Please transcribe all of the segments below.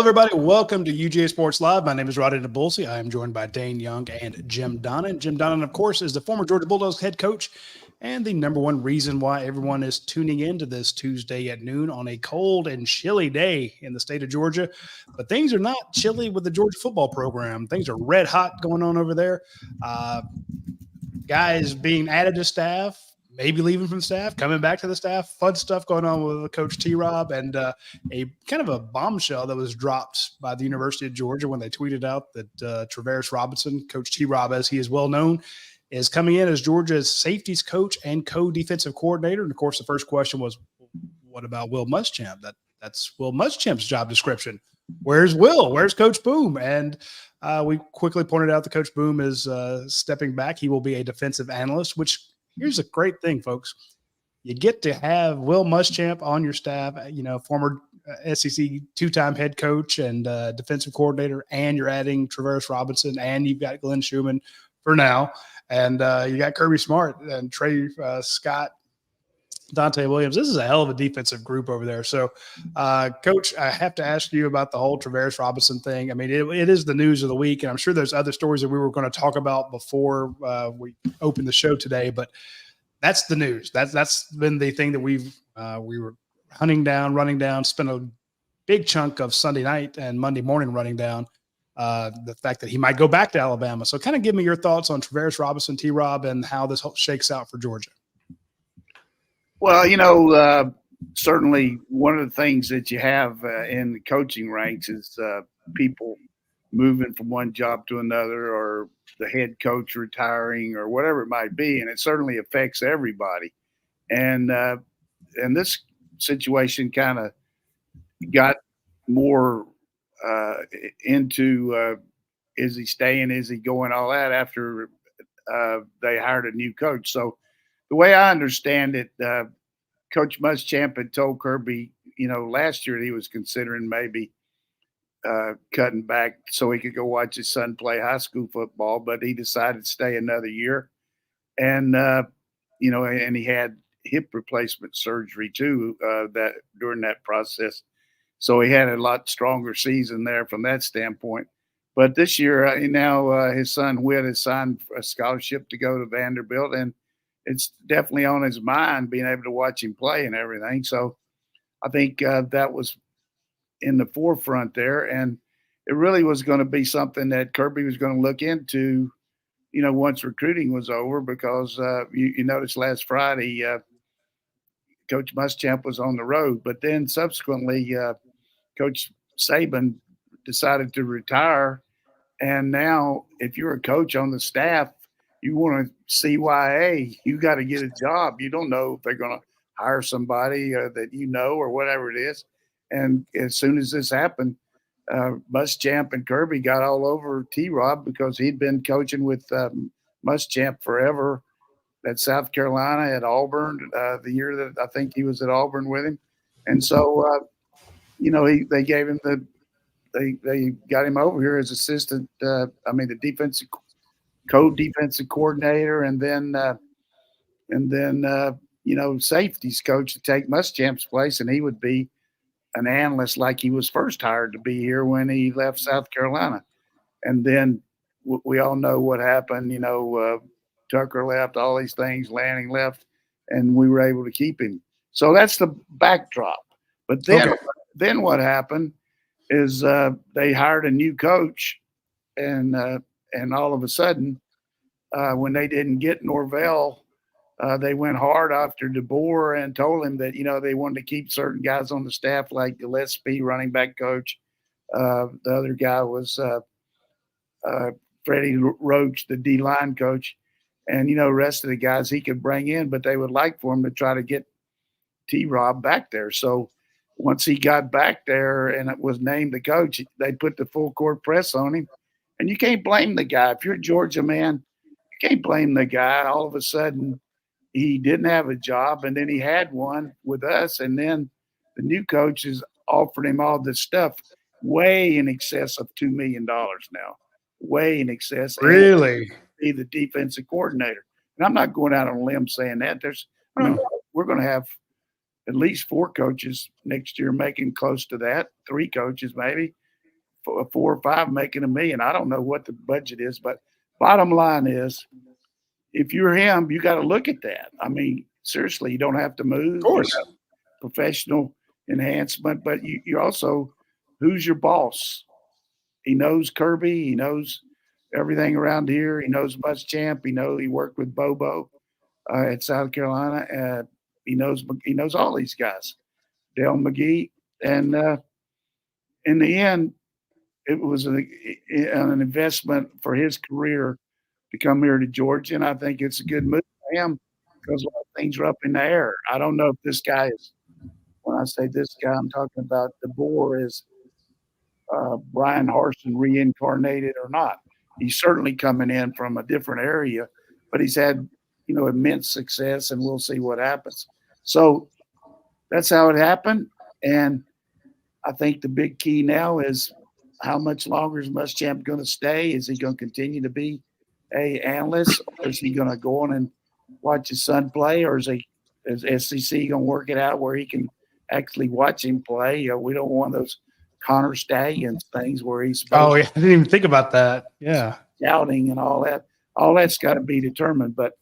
everybody. Welcome to UGA Sports Live. My name is Radi Nabulsi. I am joined by Dayne Young and Jim Donnan. Jim Donnan, of course, is the former Georgia Bulldogs head coach and the number one reason why everyone is tuning into this Tuesday at noon on a cold and chilly day in the state of Georgia. But things are not chilly with the Georgia football program. Things are red hot going on over there. Guys being added to staff, maybe leaving from staff, coming back to the staff, fun stuff going on with Coach T-Rob, and a kind of a bombshell that was dropped by the University of Georgia when they tweeted out that Travaris Robinson, Coach T-Rob as he is well known, is coming in as Georgia's safeties coach and co-defensive coordinator. And, of course, the first question was, what about Will Muschamp? That's Will Muschamp's job description. Where's Will? Where's Coach Boom? And we quickly pointed out that Coach Boom is stepping back. He will be a defensive analyst, which – here's a great thing, folks. You get to have Will Muschamp on your staff, former SEC two-time head coach and defensive coordinator, and you're adding Travaris Robinson, and you've got Glenn Schumann for now, and you got Kirby Smart and Trey Scott, Dante Williams. This is a hell of a defensive group over there. So, Coach, I have to ask you about the whole Travaris Robinson thing. I mean, it is the news of the week, and I'm sure there's other stories that we were going to talk about before we opened the show today, but that's the news. That's been the thing that we were running down, spent a big chunk of Sunday night and Monday morning running down the fact that he might go back to Alabama. So kind of give me your thoughts on Travaris Robinson, T-Rob, and how this shakes out for Georgia. Well, certainly one of the things that you have in the coaching ranks is people moving from one job to another, or the head coach retiring, or whatever it might be, and it certainly affects everybody. And this situation kind of got more into is he staying, is he going, all that after they hired a new coach. So the way I understand it, Coach Muschamp had told Kirby, last year he was considering maybe cutting back so he could go watch his son play high school football, but he decided to stay another year. And, and he had hip replacement surgery too, that during that process. So he had a lot stronger season there from that standpoint. But this year, now his son Whit has signed a scholarship to go to Vanderbilt, and it's definitely on his mind being able to watch him play and everything. So I think that was in the forefront there. And it really was going to be something that Kirby was going to look into, once recruiting was over, because you noticed last Friday, Coach Muschamp was on the road. But then subsequently, Coach Saban decided to retire. And now if you're a coach on the staff, you want to CYA, you got to get a job. You don't know if they're going to hire somebody that or whatever it is. And as soon as this happened, Muschamp and Kirby got all over T-Rob because he'd been coaching with Muschamp forever at South Carolina, at Auburn, the year that I think he was at Auburn with him. And so, they gave him they got him over here as assistant, the defensive co-defensive coordinator, and then safeties coach to take Muschamp's place, and he would be an analyst like he was first hired to be here when he left South Carolina. And then we all know what happened. Tucker left, all these things, Lanning left, and we were able to keep him. So that's the backdrop. But then what happened is they hired a new coach, and all of a sudden, when they didn't get Norvell, they went hard after DeBoer and told him that, they wanted to keep certain guys on the staff, like Gillespie, running back coach. The other guy was Freddie Roach, the D-line coach. And, the rest of the guys he could bring in, but they would like for him to try to get T-Rob back there. So once he got back there and it was named the coach, they put the full court press on him. And you can't blame the guy. If you're a Georgia man, you can't blame the guy. All of a sudden, he didn't have a job, and then he had one with us, and then the new coach has offered him all this stuff way in excess of $2 million now, way in excess. Really? Be the defensive coordinator. And I'm not going out on a limb saying that. We're going to have at least 4 coaches next year making close to that, 3 coaches maybe, 4 or 5 making $1 million. I don't know what the budget is, but bottom line is, if you're him, you got to look at that. I mean, seriously, you don't have to move. Of course. Professional enhancement, but you also, who's your boss? He knows Kirby. He knows everything around here. He knows Muschamp. He worked with Bobo at South Carolina. He knows all these guys, Dale McGee, and in the end, it was an investment for his career to come here to Georgia, and I think it's a good move for him because a lot of things are up in the air. I don't know if this guy is. When I say this guy, I'm talking about DeBoer is Brian Harsin reincarnated or not. He's certainly coming in from a different area, but he's had, immense success, and we'll see what happens. So that's how it happened. And I think the big key now is how much longer is Muschamp going to stay? Is he going to continue to be an analyst, or is he going to go on and watch his son play, or is SEC going to work it out where he can actually watch him play? We don't want those Connor Stallions things where he's I didn't even think about that. Yeah, shouting and all that. All that's got to be determined, but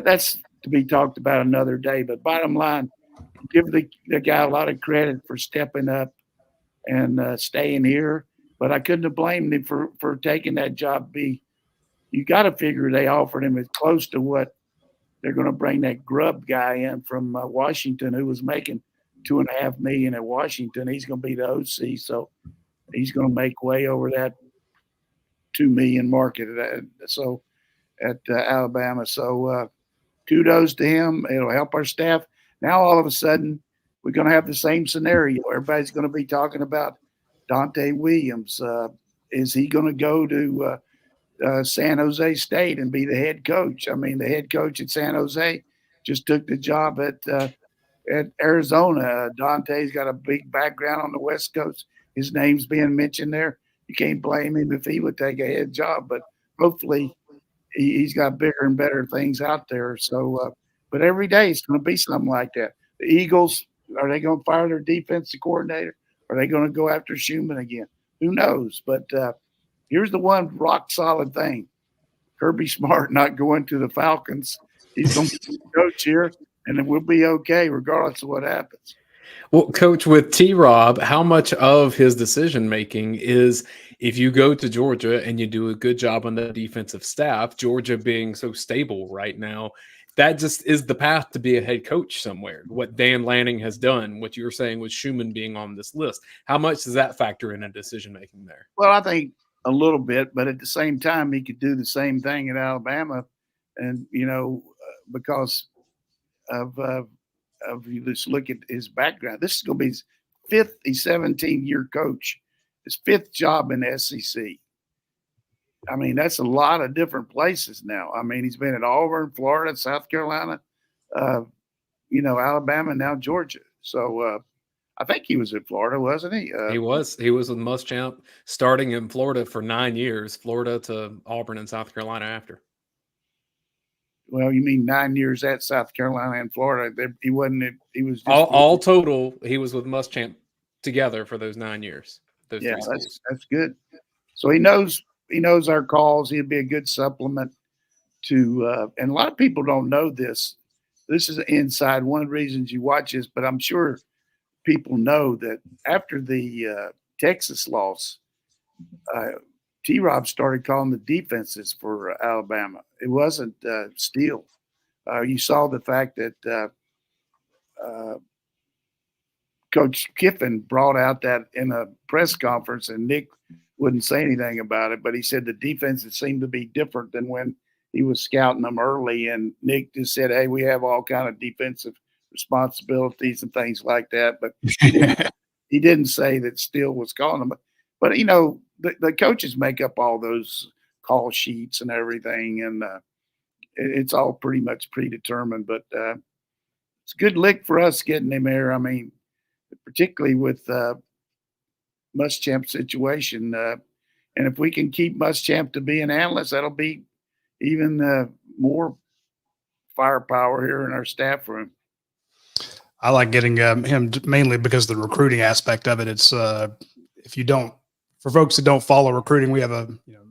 that's to be talked about another day. But bottom line, give the guy a lot of credit for stepping up and staying here. But I couldn't have blamed him for taking that job. You got to figure they offered him as close to what they're going to bring that Grubb guy in from Washington, who was making $2.5 million at Washington. He's going to be the OC, so he's going to make way over that $2 million market at Alabama. So kudos to him. It'll help our staff. Now all of a sudden we're going to have the same scenario. Everybody's going to be talking about Dante Williams. Is he going to go to San Jose State and be the head coach? I mean, the head coach at San Jose just took the job at Arizona. Dante's got a big background on the West Coast. His name's being mentioned there. You can't blame him if he would take a head job, but hopefully he's got bigger and better things out there. So, but every day it's going to be something like that. The Eagles, are they going to fire their defensive coordinator? Are they going to go after Schumann again? Who knows? But here's the one rock solid thing. Kirby Smart not going to the Falcons. He's going to be the coach here, and then we'll be okay regardless of what happens. Well, Coach, with T-Rob, how much of his decision-making is if you go to Georgia and you do a good job on the defensive staff, Georgia being so stable right now, that just is the path to be a head coach somewhere. What Dan Lanning has done, what you're saying with Schumann being on this list, how much does that factor in a decision-making there? Well, I think a little bit, but at the same time, he could do the same thing at Alabama. And, because of you just look at his background, this is going to be his fifth, he's 17-year coach, his fifth job in the SEC. I mean, that's a lot of different places now. I mean, he's been at Auburn, Florida, South Carolina, Alabama, now Georgia. So I think he was in Florida, wasn't he? He was with Muschamp starting in Florida for 9 years, Florida to Auburn and South Carolina after. Well, you mean 9 years at South Carolina and Florida? He wasn't. He was just all total. He was with Muschamp together for those 9 years. Yeah, that's good. So he knows our calls. He'd be a good supplement to. And a lot of people don't know this. This is inside. One of the reasons you watch this, but I'm sure people know that after the Texas loss, T-Rob started calling the defenses for Alabama. It wasn't Steele. You saw the fact that Coach Kiffin brought out that in a press conference, and Nick wouldn't say anything about it, but he said the defenses seemed to be different than when he was scouting them early. And Nick just said, hey, we have all kind of defensive responsibilities and things like that. But he didn't say that Steele was calling them. But the coaches make up all those call sheets and everything, and it's all pretty much predetermined. But it's a good lick for us getting him there. I mean, particularly with Muschamp's situation. And if we can keep Muschamp to be an analyst, that'll be even more firepower here in our staff room. I like getting him mainly because of the recruiting aspect of it. It's if you don't for folks that don't follow recruiting, we have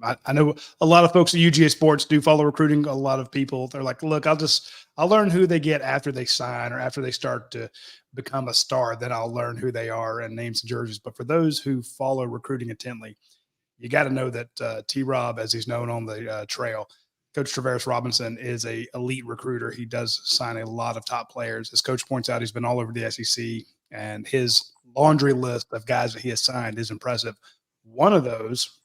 I know a lot of folks at UGA Sports do follow recruiting. A lot of people, they're like, look, I'll learn who they get after they sign or after they start to become a star. Then I'll learn who they are and names and jerseys. But for those who follow recruiting intently, you got to know that T-Rob, as he's known on the trail, Coach Travaris Robinson is a elite recruiter. He does sign a lot of top players. As Coach points out, he's been all over the SEC, and his laundry list of guys that he has signed is impressive. One of those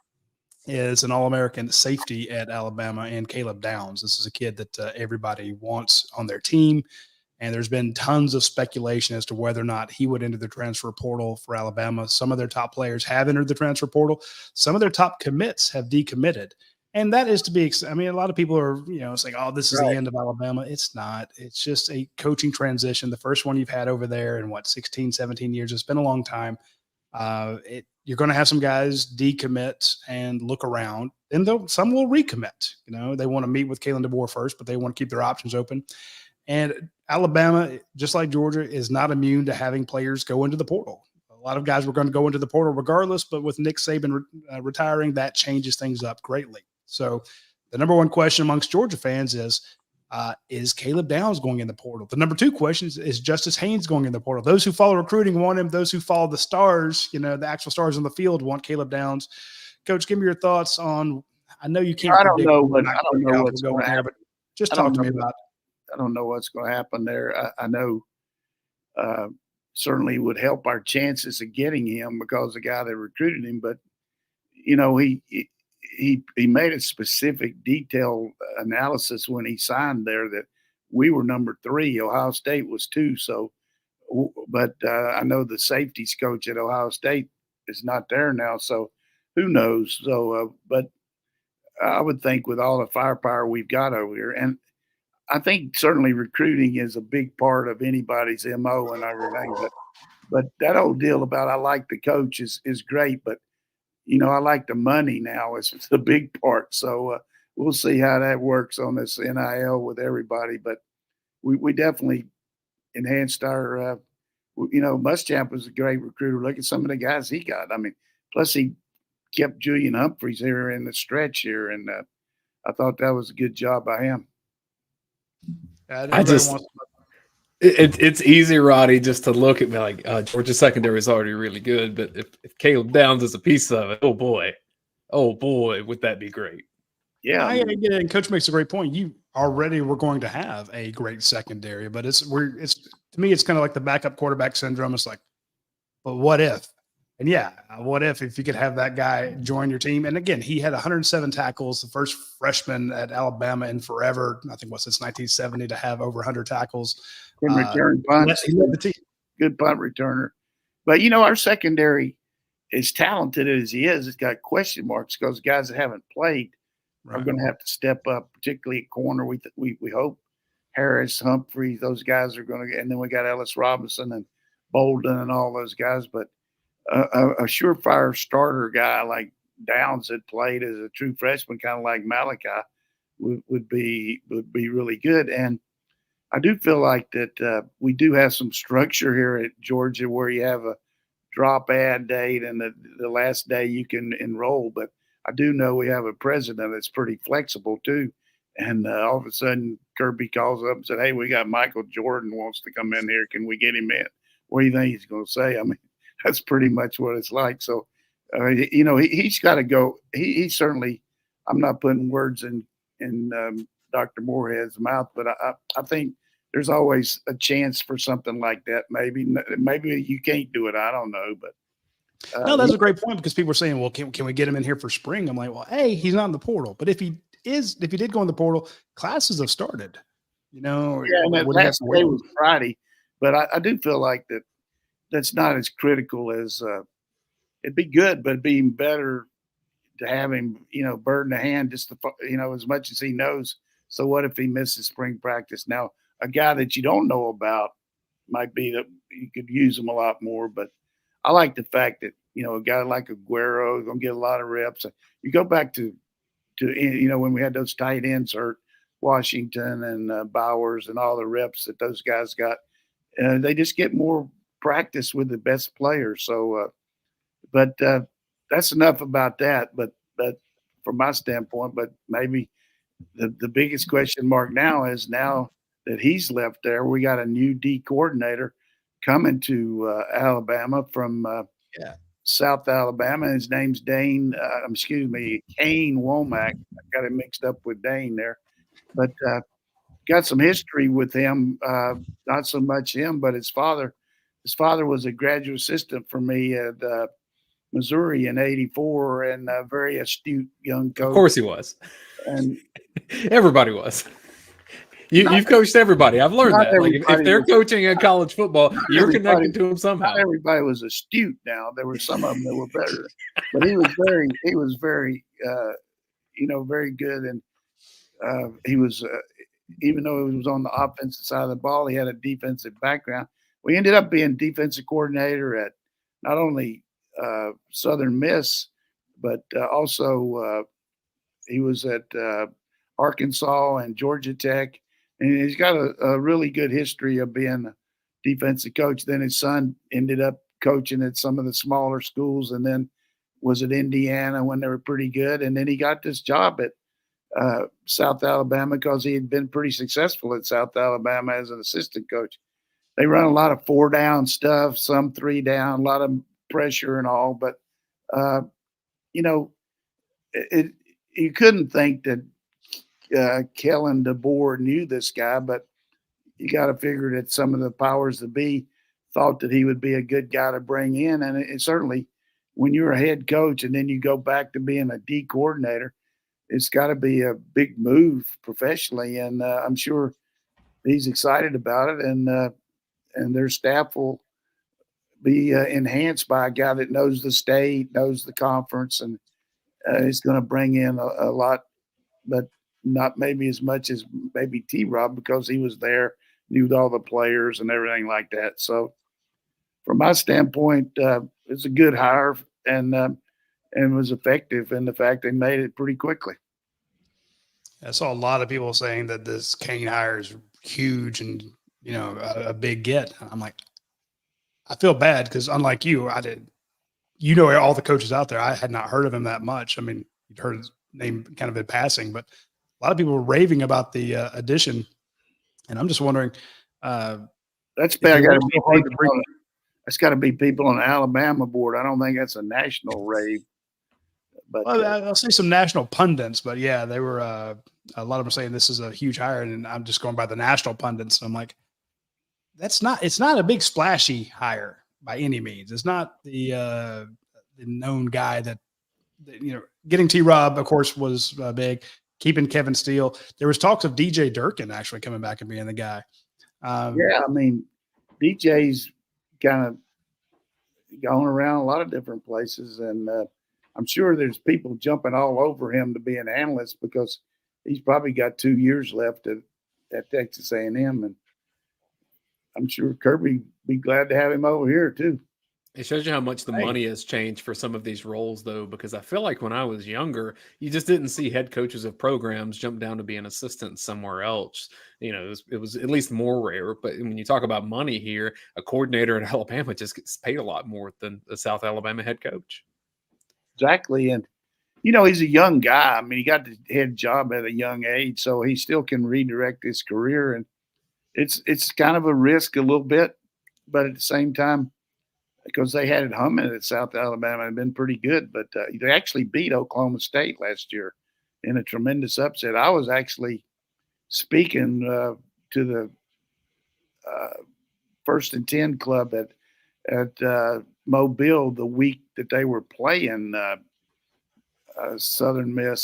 is an All-American safety at Alabama, and Caleb Downs. This is a kid that everybody wants on their team, and there's been tons of speculation as to whether or not he would enter the transfer portal for Alabama. Some of their top players have entered the transfer portal. Some of their top commits have decommitted. And that is to be – I mean, a lot of people are, saying, oh, this is the end of Alabama. It's not. It's just a coaching transition, the first one you've had over there in, 16, 17 years. It's been a long time. You're going to have some guys decommit and look around, and some will recommit. They want to meet with Kalen DeBoer first, but they want to keep their options open. And Alabama, just like Georgia, is not immune to having players go into the portal. A lot of guys were going to go into the portal regardless, but with Nick Saban retiring, that changes things up greatly. So the number one question amongst Georgia fans is Caleb Downs going in the portal? The number two question is Justice Haynes going in the portal? Those who follow recruiting want him. Those who follow the stars, the actual stars on the field, want Caleb Downs. Coach, give me your thoughts on – I know you can't predict. I don't know what's going to happen. But just talk to me about it. I don't know what's going to happen there. I know certainly would help our chances of getting him because the guy that recruited him. But, he made a specific detailed analysis when he signed there that we were number 3, Ohio State was 2. So, but I know the safeties coach at Ohio State is not there now. So who knows? So, but I would think with all the firepower we've got over here, and I think certainly recruiting is a big part of anybody's MO and everything. But that old deal about I like the coach is great, but I like the money now is the big part. So we'll see how that works on this NIL with everybody. But we definitely enhanced our, Muschamp was a great recruiter. Look at some of the guys he got. I mean, plus he kept Julian Humphreys here in the stretch here. And I thought that was a good job by him. It's easy, Roddy, just to look at me like Georgia secondary is already really good, but if Caleb Downs is a piece of it, oh boy, would that be great? Yeah, and Coach makes a great point. You already were going to have a great secondary, but it's to me it's kind of like the backup quarterback syndrome. It's like, but what if? And yeah, what if you could have that guy join your team? And again, he had 107 tackles, the first freshman at Alabama in forever. I think since 1970 to have over 100 tackles. Can return punts. He led the team. Good punt returner. But, our secondary, as talented as he is, it's got question marks because guys that haven't played are going to have to step up, particularly at corner. We hope Harris, Humphrey, those guys are going to – and then we got Ellis Robinson and Bolden and all those guys. But a surefire starter guy like Downs that played as a true freshman, kind of like Malachi, would be really good. And I do feel like that we do have some structure here at Georgia where you have a drop ad date and the last day you can enroll. But I do know we have a president that's pretty flexible too. And all of a sudden Kirby calls up and said, hey, we got Michael Jordan wants to come in here. Can we get him in? What do you think he's going to say? I mean, that's pretty much what it's like. So, he's got to go. He certainly – I'm not putting words in Dr. Moorhead's mouth, but I think there's always a chance for something like that. Maybe you can't do it. I don't know, but no, that's a great point because people are saying, well, can we get him in here for spring? I'm like, well, hey, he's not in the portal, but if he did go in the portal, classes have started. Yeah, and that last day was Friday, but I do feel like that's not as critical as it'd be good, but it'd be even better to have him, bird in the hand, just to, as much as he knows. So what if he misses spring practice? Now, a guy that you don't know about might be that you could use him a lot more. But I like the fact that, a guy like Aguero is going to get a lot of reps. You go back to when we had those tight ends hurt, Washington and Bowers and all the reps that those guys got, they just get more practice with the best players. So, but that's enough about that. But from my standpoint, but maybe the biggest question mark now is now that he's left there, we got a new D coordinator coming to Alabama from South Alabama. His name's Kane Womack. I got it mixed up with Dayne there, but got some history with him. Not so much him, but his father. His father was a graduate assistant for me at Missouri in '84, and a very astute young coach. Of course he was. And everybody was. You've coached everybody. I've learned that. Like, if they're coaching in college football, you're connected to them somehow. Not everybody was astute. Now there were some of them that were better, but he was very, very good. And he was, even though he was on the offensive side of the ball, he had a defensive background. We ended up being defensive coordinator at not only Southern Miss, but also he was at Arkansas and Georgia Tech. And he's got a really good history of being a defensive coach. Then his son ended up coaching at some of the smaller schools, and then was at Indiana when they were pretty good. And then he got this job at South Alabama because he had been pretty successful at South Alabama as an assistant coach. They run a lot of 4-down stuff, some 3-down, a lot of pressure and all. But, you couldn't think that Kellen DeBoer knew this guy, but you got to figure that some of the powers that be thought that he would be a good guy to bring in. And it certainly, when you're a head coach and then you go back to being a D coordinator, it's got to be a big move professionally. And I'm sure he's excited about it. And their staff will be enhanced by a guy that knows the state, knows the conference, and is going to bring in a lot, but not maybe as much as maybe T-Rob, because he was there, knew all the players and everything like that. So from my standpoint, it's a good hire and was effective in the fact they made it pretty quickly. I saw a lot of people saying that this Kane hire is huge and, a big get. I'm like, I feel bad because unlike you, all the coaches out there, I had not heard of him that much. I mean, you'd heard his name kind of in passing, but a lot of people were raving about the addition, and I'm just wondering. That's got to be people on the Alabama board. I don't think that's a national rave. But I'll say some national pundits, but yeah, they were a lot of them saying this is a huge hire, and I'm just going by the national pundits. And I'm like, it's not a big splashy hire by any means. It's not the known guy that getting T-Rob, of course, was big. Keeping Kevin Steele. There was talks of DJ Durkin actually coming back and being the guy. I mean, DJ's kind of going around a lot of different places, and I'm sure there's people jumping all over him to be an analyst because he's probably got 2 years left at Texas A&M, and I'm sure Kirby be glad to have him over here too. It shows you how much the money has changed for some of these roles, though, because I feel like when I was younger, you just didn't see head coaches of programs jump down to be an assistant somewhere else. It was at least more rare. But when you talk about money here, a coordinator at Alabama just gets paid a lot more than the South Alabama head coach. Exactly. And, he's a young guy. I mean, he got the head job at a young age, so he still can redirect his career. And it's kind of a risk a little bit, but at the same time, because they had it humming at South Alabama and been pretty good. But they actually beat Oklahoma State last year in a tremendous upset. I was actually speaking to the First and 10 club at Mobile the week that they were playing Oklahoma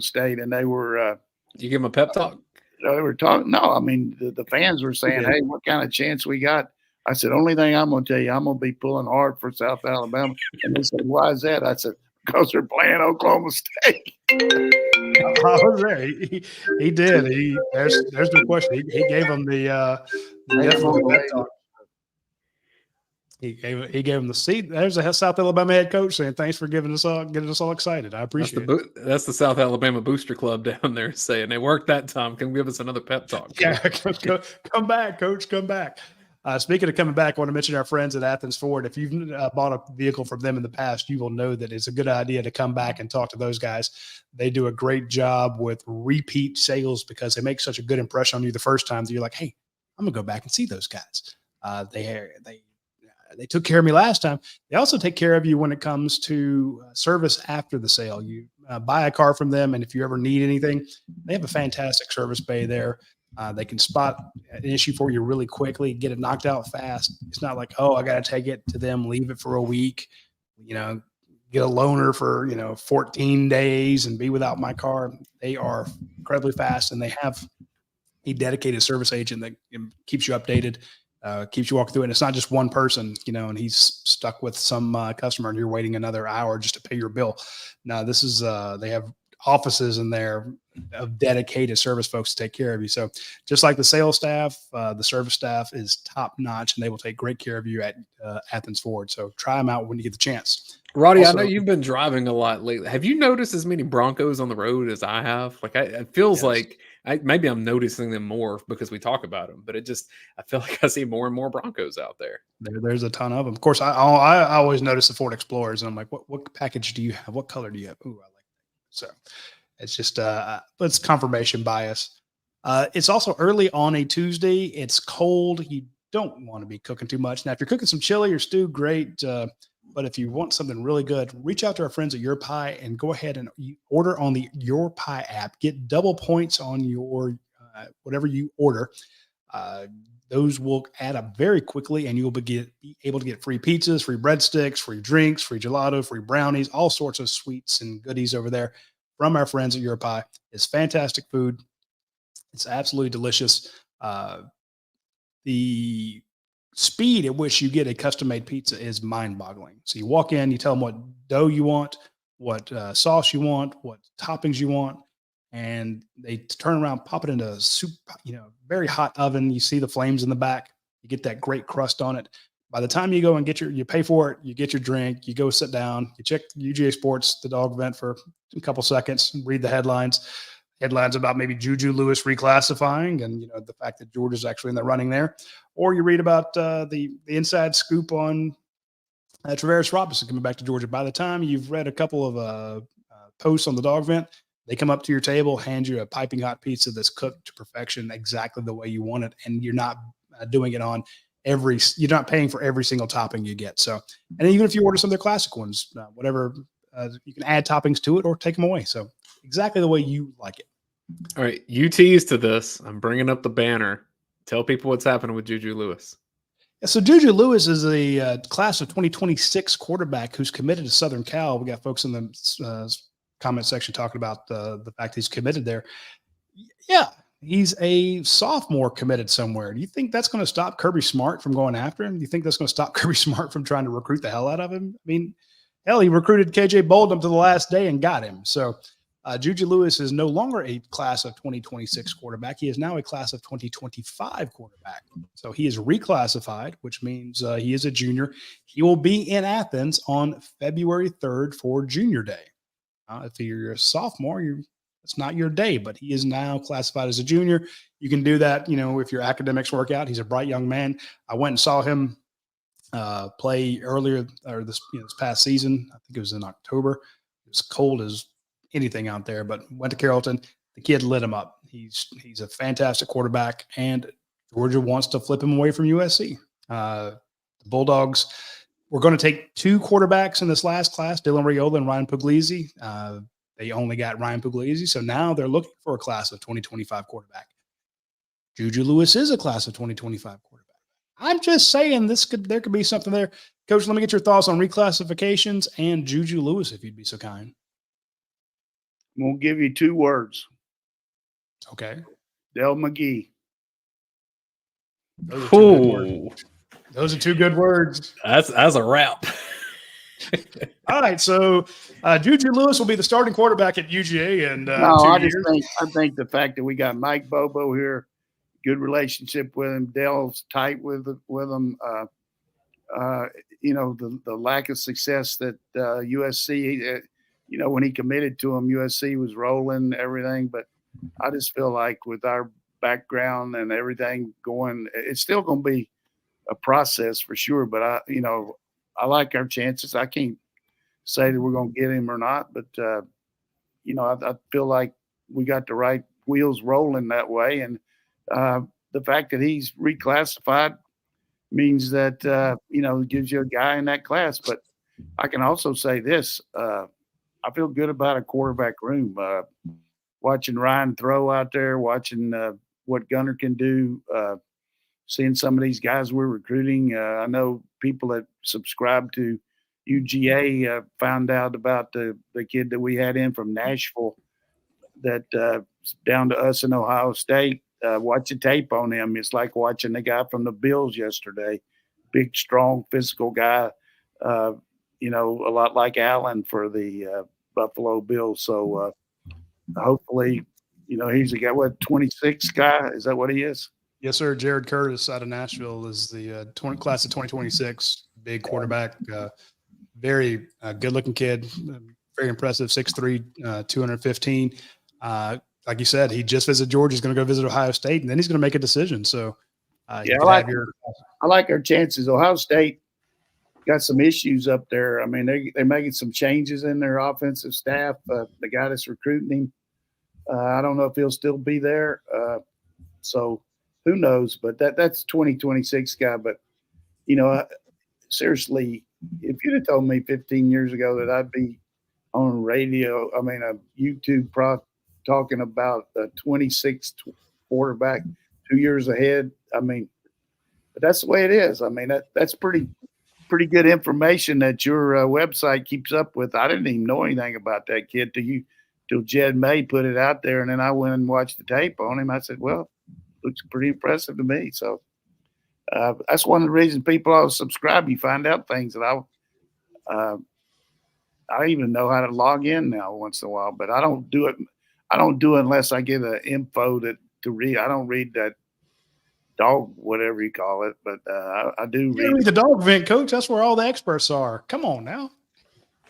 State, and they were you give them a pep talk? They were talking. No, I mean the fans were saying, "Hey, what kind of chance we got?" I said, only thing I'm going to tell you, I'm going to be pulling hard for South Alabama. And they said, why is that? I said, because they're playing Oklahoma State. I was there. He did. There's no question. He gave them the talk. He gave him the seat. There's a South Alabama head coach saying, thanks for getting us all excited. I appreciate it. That's the South Alabama Booster Club down there saying, they worked that time. Can you give us another pep talk? Yeah, come back, coach. Come back. Speaking of coming back, I want to mention our friends at Athens Ford. If you've bought a vehicle from them in the past, you will know that it's a good idea to come back and talk to those guys. They do a great job with repeat sales because they make such a good impression on you the first time that you're like, hey, I'm going to go back and see those guys. They took care of me last time. They also take care of you when it comes to service after the sale. You buy a car from them, and if you ever need anything, they have a fantastic service bay there. They can spot an issue for you really quickly, get it knocked out fast. It's not like, oh, I got to take it to them, leave it for a week, get a loaner for, 14 days and be without my car. They are incredibly fast, and they have a dedicated service agent that keeps you updated, keeps you walking through it. And it's not just one person, and he's stuck with some customer and you're waiting another hour just to pay your bill. No, this is, they have offices in there of dedicated service folks to take care of you. So just like the sales staff, the service staff is top notch, and they will take great care of you at Athens Ford. So try them out when you get the chance. Roddy, also, I know you've been driving a lot lately. Have you noticed as many Broncos on the road as I have? Like, it feels like maybe I'm noticing them more because we talk about them, but I feel like I see more and more Broncos out there. There's a ton of them. Of course, I always notice the Ford Explorers, and I'm like, what package do you have? What color do you have? Ooh, I like that. So it's just it's confirmation bias. It's also early on a Tuesday. It's cold. You don't want to be cooking too much. Now, if you're cooking some chili or stew, great. But if you want something really good, reach out to our friends at Your Pie and go ahead and order on the Your Pie app. Get double points on your whatever you order. Those will add up very quickly, and you'll be able to get free pizzas, free breadsticks, free drinks, free gelato, free brownies, all sorts of sweets and goodies over there from our friends at Your Pie. It's fantastic food. It's absolutely delicious. The speed at which you get a custom-made pizza is mind-boggling. So you walk in, you tell them what dough you want, what sauce you want, what toppings you want, and they turn around, pop it into a soup, very hot oven. You see the flames in the back. You get that great crust on it. By the time you go and you pay for it, you get your drink, you go sit down, you check UGA Sports, the dog event, for a couple seconds, read the headlines about maybe Juju Lewis reclassifying and the fact that Georgia's actually in the running there, or you read about the inside scoop on Travaris Robinson coming back to Georgia. By the time you've read a couple of posts on the dog vent, they come up to your table, hand you a piping hot pizza that's cooked to perfection, exactly the way you want it, and you're not doing it on you're not paying for every single topping you get. So, and even if you order some of their classic ones, whatever, you can add toppings to it or take them away. So exactly the way you like it. All right, you tease to this. I'm bringing up the banner. Tell people what's happening with Juju Lewis. Yeah, so Juju Lewis is a class of 2026 quarterback who's committed to Southern Cal. We got folks in the comment section talking about the fact he's committed there. Yeah, he's a sophomore committed somewhere. Do you think that's going to stop Kirby Smart from going after him? Do you think that's going to stop Kirby Smart from trying to recruit the hell out of him? I mean, hell, he recruited KJ Bolden up to the last day and got him. So Juju Lewis is no longer a class of 2026 quarterback. He is now a class of 2025 quarterback. So he is reclassified, which means he is a junior. He will be in Athens on February 3rd for Junior Day. If you're a sophomore, it's not your day, but he is now classified as a junior. You can do that, if your academics work out. He's a bright young man. I went and saw him play earlier, or this past season. I think it was in October. It was cold as anything out there, but went to Carrollton. The kid lit him up. He's a fantastic quarterback, and Georgia wants to flip him away from USC. The Bulldogs, we're going to take two quarterbacks in this last class, Dylan Raiola and Ryan Puglisi. They only got Ryan Puglisi, so now they're looking for a class of 2025 quarterback. Juju Lewis is a class of 2025 quarterback. I'm just saying there could be something there. Coach, let me get your thoughts on reclassifications and Juju Lewis, if you'd be so kind. I'm going to give you 2 words. Okay. Del McGee. Those are 2 good words. That's a wrap. All right, so Juju Lewis will be the starting quarterback at UGA, and I think the fact that we got Mike Bobo here, good relationship with him, Dell's tight with him. The lack of success that USC, when he committed to him, USC was rolling everything. But I just feel like with our background and everything going, it's still going to be a process for sure. But I like our chances. I can't say that we're going to get him or not, but I feel like we got the right wheels rolling that way. And the fact that he's reclassified means that, it gives you a guy in that class. But I can also say this, I feel good about a quarterback room. Watching Ryan throw out there, watching what Gunner can do, seeing some of these guys we're recruiting. I know people that subscribe to UGA found out about the kid that we had in from Nashville that down to us in Ohio State. Watch the tape on him. It's like watching the guy from the Bills yesterday. Big, strong, physical guy. A lot like Allen for the Buffalo Bills. So hopefully, he's a guy, 26 guy? Is that what he is? Yes, sir. Jared Curtis out of Nashville is the class of 2026, big quarterback. Very good-looking kid. Very impressive, 6'3", 215. Like you said, he just visited Georgia. He's going to go visit Ohio State, and then he's going to make a decision. So, I like our chances. Ohio State got some issues up there. I mean, they're making some changes in their offensive staff. The guy that's recruiting him, I don't know if he'll still be there. So who knows? But that's 2026 guy. But seriously, if you'd have told me 15 years ago that I'd be on radio, a YouTube talking about a 26 quarterback 2 years ahead, but that's the way it is. That's pretty good information that your website keeps up with. I didn't even know anything about that kid till Jed May put it out there, and then I went and watched the tape on him. I said, well, looks pretty impressive to me. So that's one of the reasons people always subscribe. You find out things that I even know how to log in now once in a while, but I don't do it. I don't do it unless I get an info to read. I don't read that dog, whatever you call it, but I do read the dog vent, Coach. That's where all the experts are. Come on now.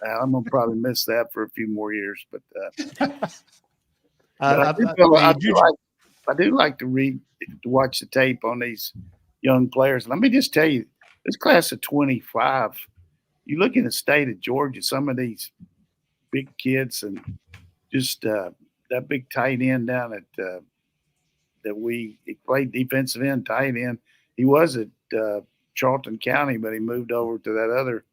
I'm gonna probably miss that for a few more years, but I do like to watch the tape on these young players. Let me just tell you, this class of 25. You look in the state of Georgia, some of these big kids, and just that big tight end down at he played defensive end, tight end. He was at Charlton County, but he moved over to that other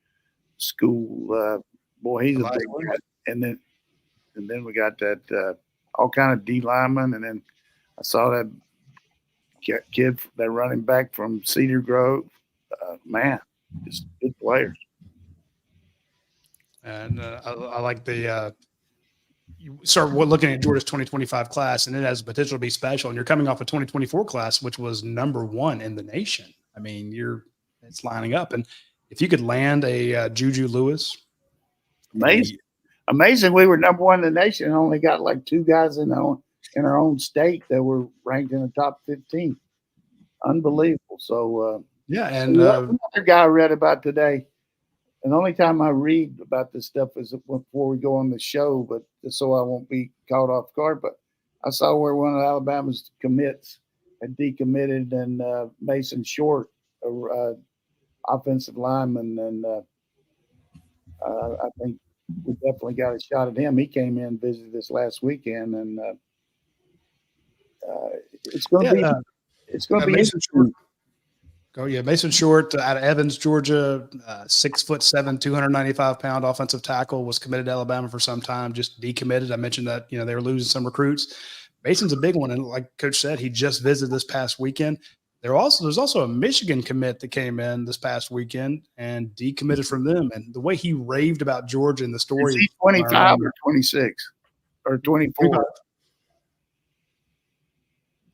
school. Boy, he's a big guy. And then we got that all kind of D linemen, and then I saw that kid, that running back from Cedar Grove. Man, just good players. And I like you start looking at Georgia's 2025 class, and it has the potential to be special. And you're coming off a 2024 class, which was #1 in the nation. It's lining up. And if you could land a Juju Lewis, amazing. We were #1 in the nation and only got like 2 guys in our own state that were ranked in the top 15. Unbelievable. So and another guy I read about today. And the only time I read about this stuff is before we go on the show, but just so I won't be caught off guard. But I saw where one of Alabama's commits had decommitted, and Mason Short, offensive lineman, and I think we definitely got a shot at him. He came in and visited this last weekend, and it's going to be Mason Short. Oh, yeah. Mason Short out of Evans, Georgia, 6'7", 295-pound offensive tackle, was committed to Alabama for some time, just decommitted. I mentioned that, they were losing some recruits. Mason's a big one. And like Coach said, he just visited this past weekend. There's also a Michigan commit that came in this past weekend and decommitted from them. And the way he raved about Georgia in the story. Is he 25 or 26 or 24?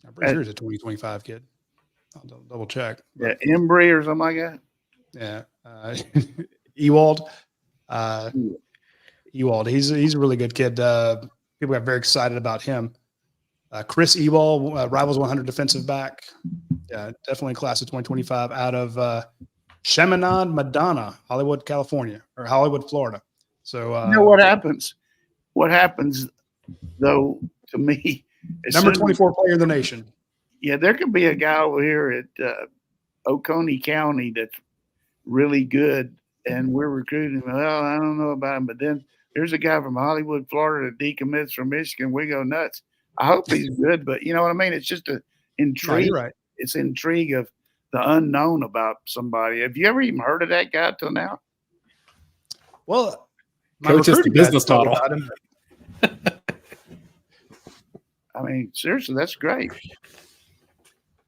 I'm pretty sure he's a 2025 kid. I'll double check. Yeah, Embry or something like that. Yeah, Ewald. Ewald. He's a really good kid. People got very excited about him. Chris Ewald, Rivals 100 defensive back. Yeah, definitely class of 2025 out of Chaminade, Madonna, Hollywood, California, or Hollywood, Florida. So you know what happens? What happens, though, to me? Number 24 player in the nation. Yeah, there could be a guy over here at Oconee County that's really good, and we're recruiting. Well, I don't know about him, but then there's a guy from Hollywood, Florida that decommits from Michigan. We go nuts. I hope he's good, but you know what I mean? It's just a No, intrigue. you're right. It's intrigue of the unknown about somebody. Have you ever even heard of that guy till now? Well, my Coach is the recruiting guys business told model. about him. I mean, seriously, that's great.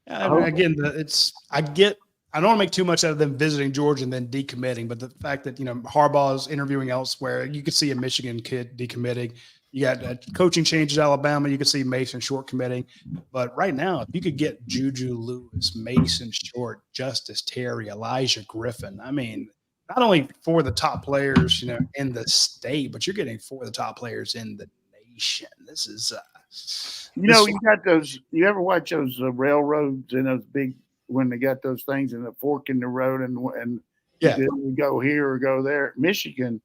I mean, again, I don't want to make too much out of them visiting Georgia and then decommitting, but the fact that, Harbaugh is interviewing elsewhere, you could see a Michigan kid decommitting. You got coaching changes at Alabama. You could see Mason Short committing. But right now, if you could get Juju Lewis, Mason Short, Justice Terry, Elijah Griffin, I mean, not only for the top players, in the state, but you're getting for the top players in the nation. This is you got those. You ever watch those railroads and those big when they got those things in the fork in the road and yeah, you go here or go there. Michigan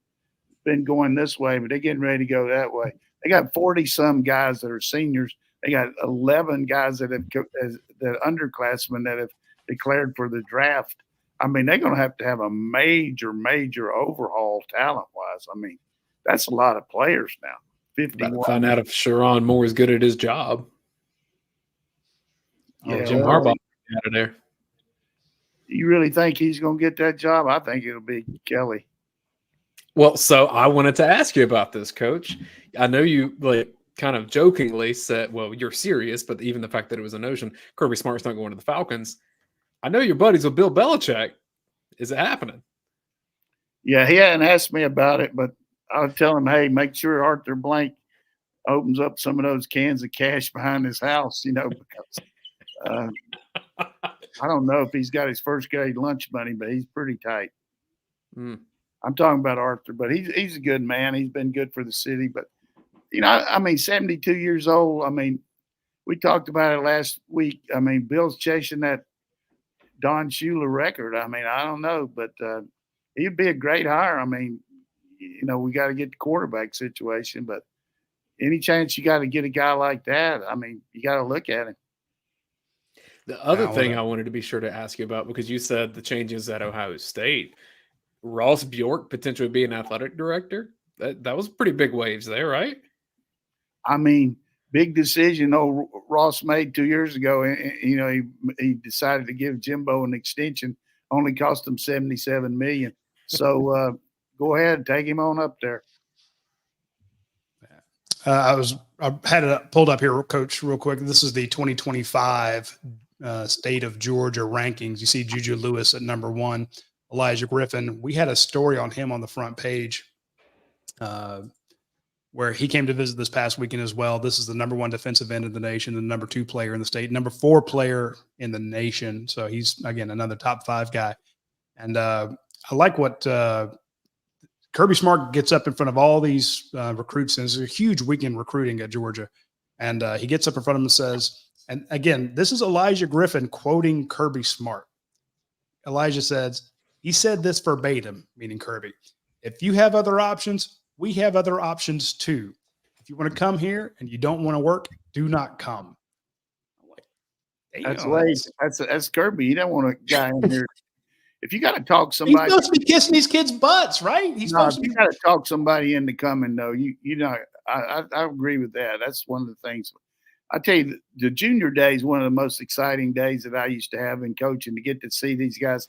been going this way, but they're getting ready to go that way. They got 40 some guys that are seniors. They got 11 guys that the underclassmen that have declared for the draft. I mean, they're going to have a major overhaul talent wise. I mean, that's a lot of players now. 51. Find out if Sharon Moore is good at his job. Yeah, Jim Harbaugh out of there. You really think he's going to get that job? I think it'll be Kelly. Well, so I wanted to ask you about this, Coach. I know you kind of jokingly said, well, you're serious, but even the fact that it was a notion, Kirby Smart's not going to the Falcons. I know you're buddies with Bill Belichick. Is it happening? Yeah, he hadn't asked me about it, but I'll tell him, hey, make sure Arthur Blank opens up some of those cans of cash behind his house, because I don't know if he's got his first grade lunch money, but he's pretty tight. I'm talking about Arthur, but he's a good man. He's been good for the city. But, I mean, 72 years old. I mean, we talked about it last week. I mean, Bill's chasing that Don Shula record. I mean, I don't know, but he'd be a great hire. I mean, we got to get the quarterback situation, but any chance you got to get a guy like that, I mean, you got to look at him. The other thing I wanted to be sure to ask you about, because you said the changes at Ohio State, Ross Bjork potentially being athletic director. That was pretty big waves there, right? I mean, big decision Ross made 2 years ago. And, he decided to give Jimbo an extension, only cost him $77 million. So go ahead, take him on up there. I had it pulled up here, Coach, real quick. This is the 2025 State of Georgia rankings. You see Juju Lewis at number 1, Elijah Griffin. We had a story on him on the front page where he came to visit this past weekend as well. This is the number 1 defensive end in the nation, the number 2 player in the state, number 4 player in the nation. So he's, again, another top 5 guy. And I like what Kirby Smart gets up in front of all these recruits. And it's a huge weekend recruiting at Georgia. And he gets up in front of them and says, and again, this is Elijah Griffin quoting Kirby Smart. Elijah says, he said this verbatim, meaning Kirby. If you have other options, we have other options too. If you want to come here and you don't want to work, do not come. That's Wade. That's Kirby. You don't want a guy in here. If you got to talk somebody, he's supposed to be kissing these kids' butts, right? You got to talk somebody into coming, though. I agree with that. That's one of the things. I tell you, the junior day is one of the most exciting days that I used to have in coaching, to get to see these guys.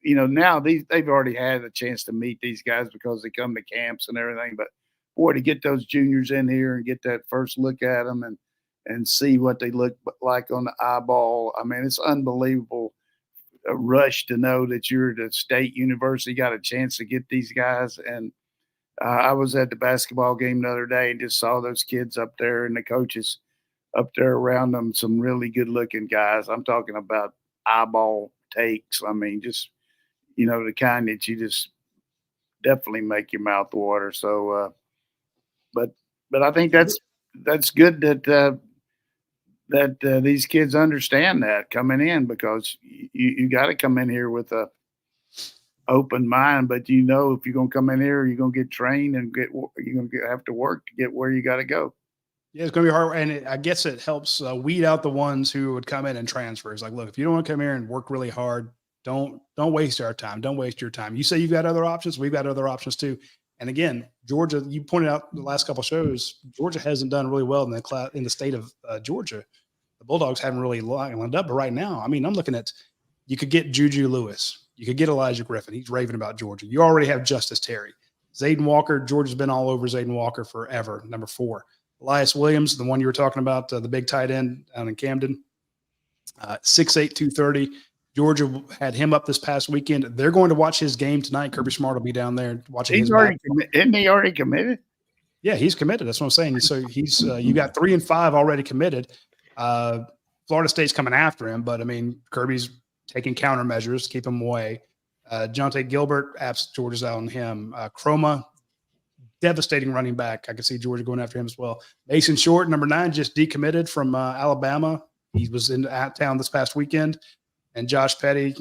Now they've already had a chance to meet these guys because they come to camps and everything. But boy, to get those juniors in here and get that first look at them and see what they look like on the eyeball. I mean, it's unbelievable. A rush to know that you're at a state university, got a chance to get these guys. And I was at the basketball game the other day and just saw those kids up there and the coaches up there around them, some really good looking guys. I'm talking about eyeball takes. I mean, just, the kind that you just definitely make your mouth water. So, but I think that's good that these kids understand that coming in, because you got to come in here with a open mind. But if you're going to come in here, you're going to get trained and you're going to have to work to get where you got to go. Yeah, it's going to be hard. And I guess it helps weed out the ones who would come in and transfer. It's like, look, if you don't want to come here and work really hard, don't waste our time. Don't waste your time. You say you've got other options. We've got other options too. And again, Georgia, you pointed out the last couple of shows, Georgia hasn't done really well in the state of Georgia. The Bulldogs haven't really lined up. But right now, I mean, I'm looking at, you could get Juju Lewis. You could get Elijah Griffin. He's raving about Georgia. You already have Justice Terry. Zayden Walker, Georgia's been all over Zayden Walker forever, number 4. Elias Williams, the one you were talking about, the big tight end down in Camden, 6'8", 230. Georgia had him up this past weekend. They're going to watch his game tonight. Kirby Smart will be down there watching his game. Isn't he already committed? Yeah, he's committed. That's what I'm saying. So he's you got 3 and 5 already committed. Florida State's coming after him, but I mean, Kirby's taking countermeasures to keep him away. Jonte Gilbert, Georgia's out on him. Chroma, devastating running back. I could see Georgia going after him as well. Mason Short, number 9, just decommitted from Alabama. He was in town this past weekend. And Josh Petty,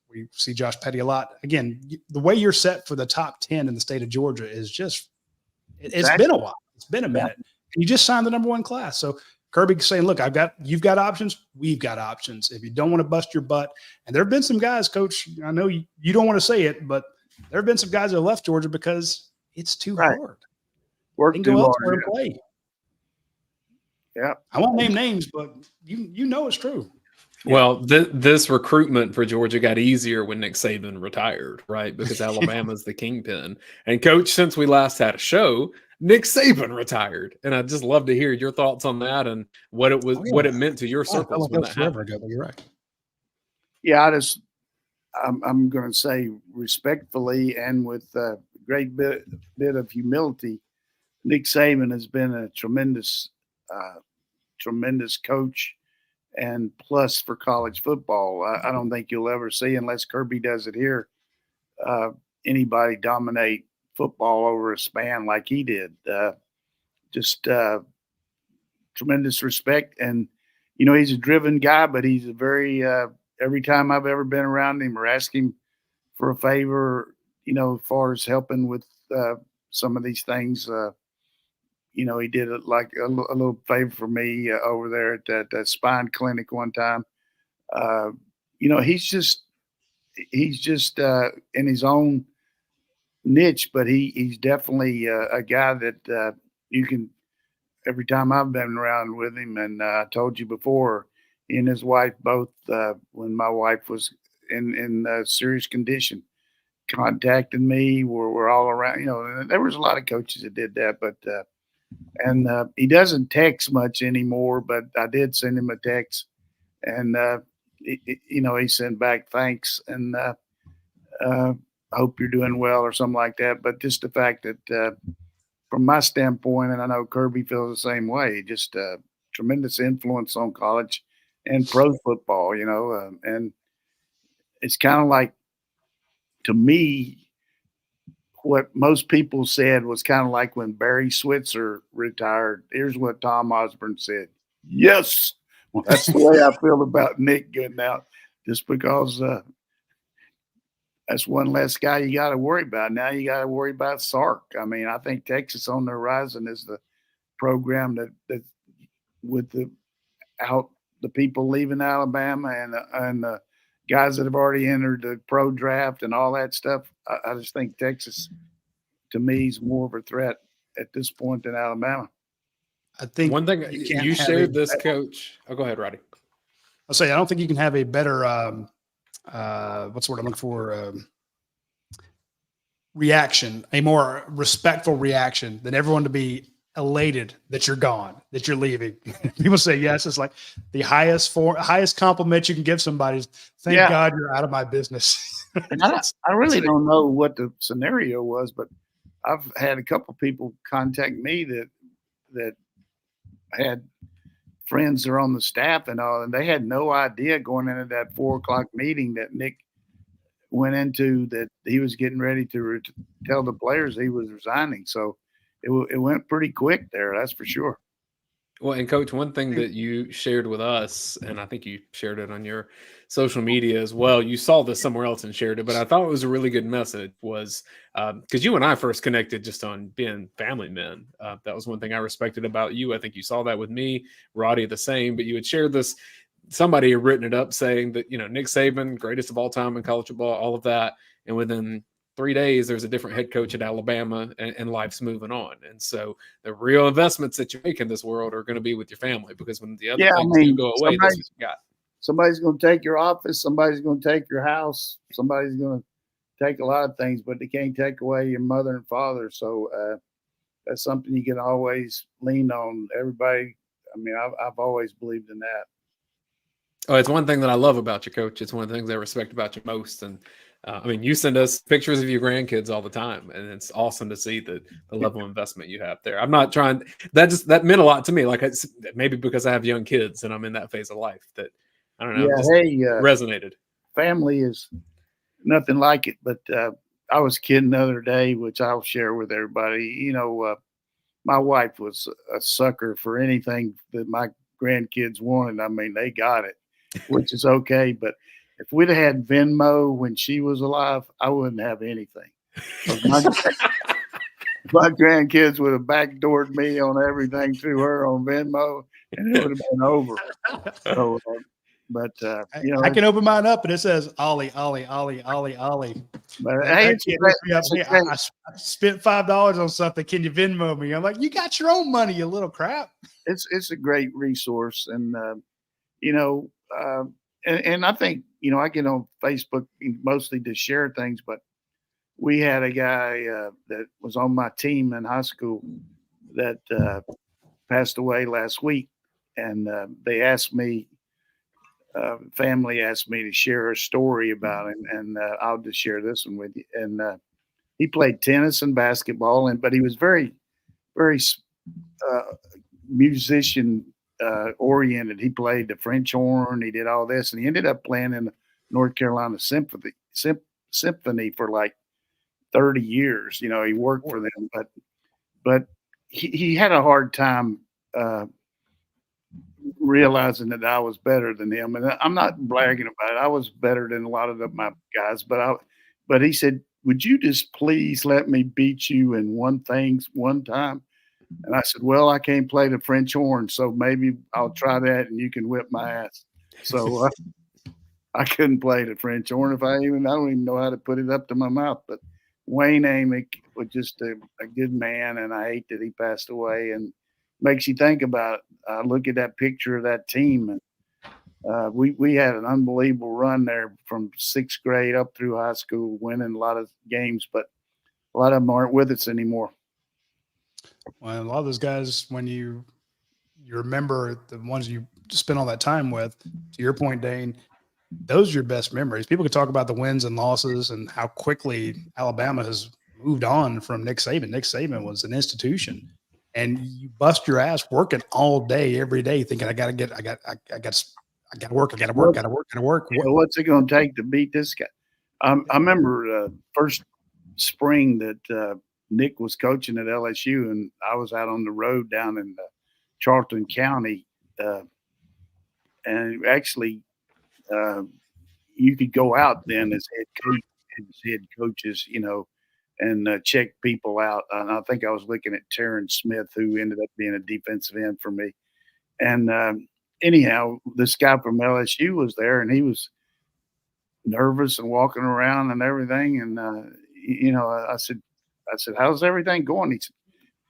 we see Josh Petty a lot. Again, the way you're set for the top 10 in the state of Georgia is just it's been a while. It's been a minute. You just signed the number 1 class. So Kirby's saying, look, you've got options. We've got options. If you don't want to bust your butt, and there have been some guys, Coach, I know you don't want to say it, but there have been some guys that left Georgia because it's too hard. Work and too go hard. elsewhere and play. Yeah. I won't name names, but you know it's true. Well, this recruitment for Georgia got easier when Nick Saban retired, right? Because Alabama's the kingpin. And Coach, since we last had a show, Nick Saban retired, and I'd just love to hear your thoughts on that and what it was, what it meant to your circles when that happened. Ago, but you're right. Yeah, I'm going to say respectfully and with a great bit of humility, Nick Saban has been a tremendous coach and plus for college football. I don't think you'll ever see, unless Kirby does it here, anybody dominate football over a span like he did. Just tremendous respect. And, you know, he's a driven guy, but he's a very every time I've ever been around him or asked him for a favor, you know, as far as helping with some of these things, you know, he did it like a little favor for me over there at that spine clinic one time. You know, he's just in his own niche, but he's definitely a guy that you can. Every time I've been around with him, and I told you before, he and his wife both, when my wife was in serious condition, contacted me. We're all around. You know, there was a lot of coaches that did that, but. And he doesn't text much anymore, but I did send him a text, and you know, he sent back thanks and I hope you're doing well or something like that. But just the fact that from my standpoint, and I know Kirby feels the same way, just tremendous influence on college and pro football, you know, and it's kind of like, to me, what most people said was kind of like when Barry Switzer retired. Here's what Tom Osborne said. Yes. Well, that's the way I feel about Nick getting out, just because that's one less guy you got to worry about. Now you got to worry about Sark. I mean, I think Texas on the horizon is the program that with the people leaving Alabama and the guys that have already entered the pro draft and all that stuff. I just think Texas, to me, is more of a threat at this point than Alabama. I think one thing you shared this, Coach. Oh, go ahead, Roddy. I'll say I don't think you can have a better what's the word I'm looking for? Reaction, a more respectful reaction than everyone to be elated that you're gone, that you're leaving. People say yes. It's like the highest compliment you can give somebody is thank God you're out of my business. And I really don't know what the scenario was, but I've had a couple of people contact me that had friends that are on the staff and all, and they had no idea going into that 4:00 meeting that Nick went into that he was getting ready to tell the players he was resigning. So it went pretty quick there. That's for sure. Well, and Coach, one thing that you shared with us, and I think you shared it on your social media as well. You saw this somewhere else and shared it, but I thought it was a really good message. Was because you and I first connected just on being family men. That was one thing I respected about you. I think you saw that with me, Radi, the same. But you had shared this. Somebody had written it up saying that Nick Saban, greatest of all time in college football, all of that, and within 3 days, there's a different head coach at Alabama, and life's moving on. And so the real investments that you make in this world are going to be with your family, because when the other things do go away, that's what you got. Somebody's going to take your office. Somebody's going to take your house. Somebody's going to take a lot of things, but they can't take away your mother and father. So that's something you can always lean on. Everybody, I mean, I've always believed in that. Oh, it's one thing that I love about you, Coach. It's one of the things I respect about you most. And I mean, you send us pictures of your grandkids all the time, and it's awesome to see the level of investment you have there. I'm not trying. That meant a lot to me. Like, it's maybe because I have young kids and I'm in that phase of life that I don't know. Resonated. Family is nothing like it. But I was kidding the other day, which I'll share with everybody. My wife was a sucker for anything that my grandkids wanted. I mean, they got it, which is okay. But if we'd have had Venmo when she was alive, I wouldn't have anything. My grandkids would have backdoored me on everything through her on Venmo, and it would have been over. So, I can open mine up and it says Ollie. But I spent $5 on something. Can you Venmo me? I'm like, you got your own money, you little crap. It's a great resource, and and I think I get on Facebook mostly to share things, but we had a guy that was on my team in high school that passed away last week, and they asked me. Family asked me to share a story about him, and I'll just share this one with you. And he played tennis and basketball, but he was very, very musician oriented. He played the French horn. He did all this, and he ended up playing in the North Carolina Symphony for like 30 years. He worked for them, but he had a hard time realizing that I was better than him. And I'm not bragging about it. I was better than a lot of my guys, but he said, would you just please let me beat you in one time? And I said, well, I can't play the French horn, so maybe I'll try that and you can whip my ass. So I couldn't play the French horn. I don't even know how to put it up to my mouth. But Wayne Amick was just a good man, and I hate that he passed away. And makes you think about look at that picture of that team. And we had an unbelievable run there from 6th grade up through high school, winning a lot of games, but a lot of them aren't with us anymore. Well, a lot of those guys, when you remember the ones you spent all that time with, to your point, Dayne, those are your best memories. People can talk about the wins and losses and how quickly Alabama has moved on from Nick Saban. Nick Saban was an institution. And you bust your ass working all day, every day, thinking I got to work. What's it going to take to beat this guy? I remember first spring that Nick was coaching at LSU, and I was out on the road down in Charlton County, and actually you could go out then as head coaches, and check people out. And I think I was looking at Terrence Smith, who ended up being a defensive end for me. And anyhow, this guy from LSU was there, and he was nervous and walking around and everything. And I said, how's everything going? He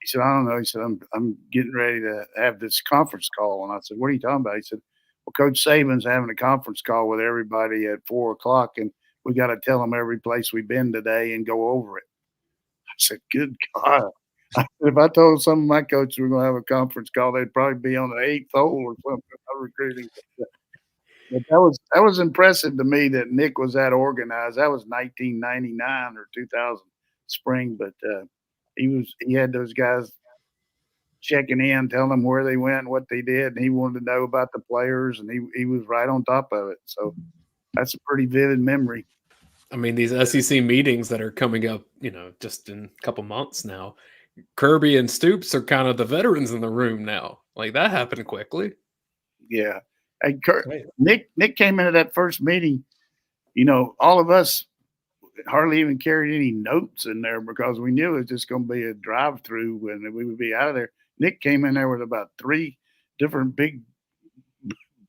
said, I don't know. He said, I'm getting ready to have this conference call. And I said, what are you talking about? He said, well, Coach Saban's having a conference call with everybody at 4:00, and we got to tell them every place we've been today and go over it. I said, good God. If I told some of my coaches we're going to have a conference call, they'd probably be on the 8th hole or something. Recruiting. But that was impressive to me that Nick was that organized. That was 1999 or 2000 spring, but he had those guys checking in, telling them where they went, what they did, and he wanted to know about the players, and he was right on top of it. So that's a pretty vivid memory. I mean, these SEC meetings that are coming up, just in a couple months now, Kirby and Stoops are kind of the veterans in the room now. Like that happened quickly. Yeah. Hey, Nick came into that first meeting. All of us hardly even carried any notes in there because we knew it was just going to be a drive-through and we would be out of there. Nick came in there with about 3 different big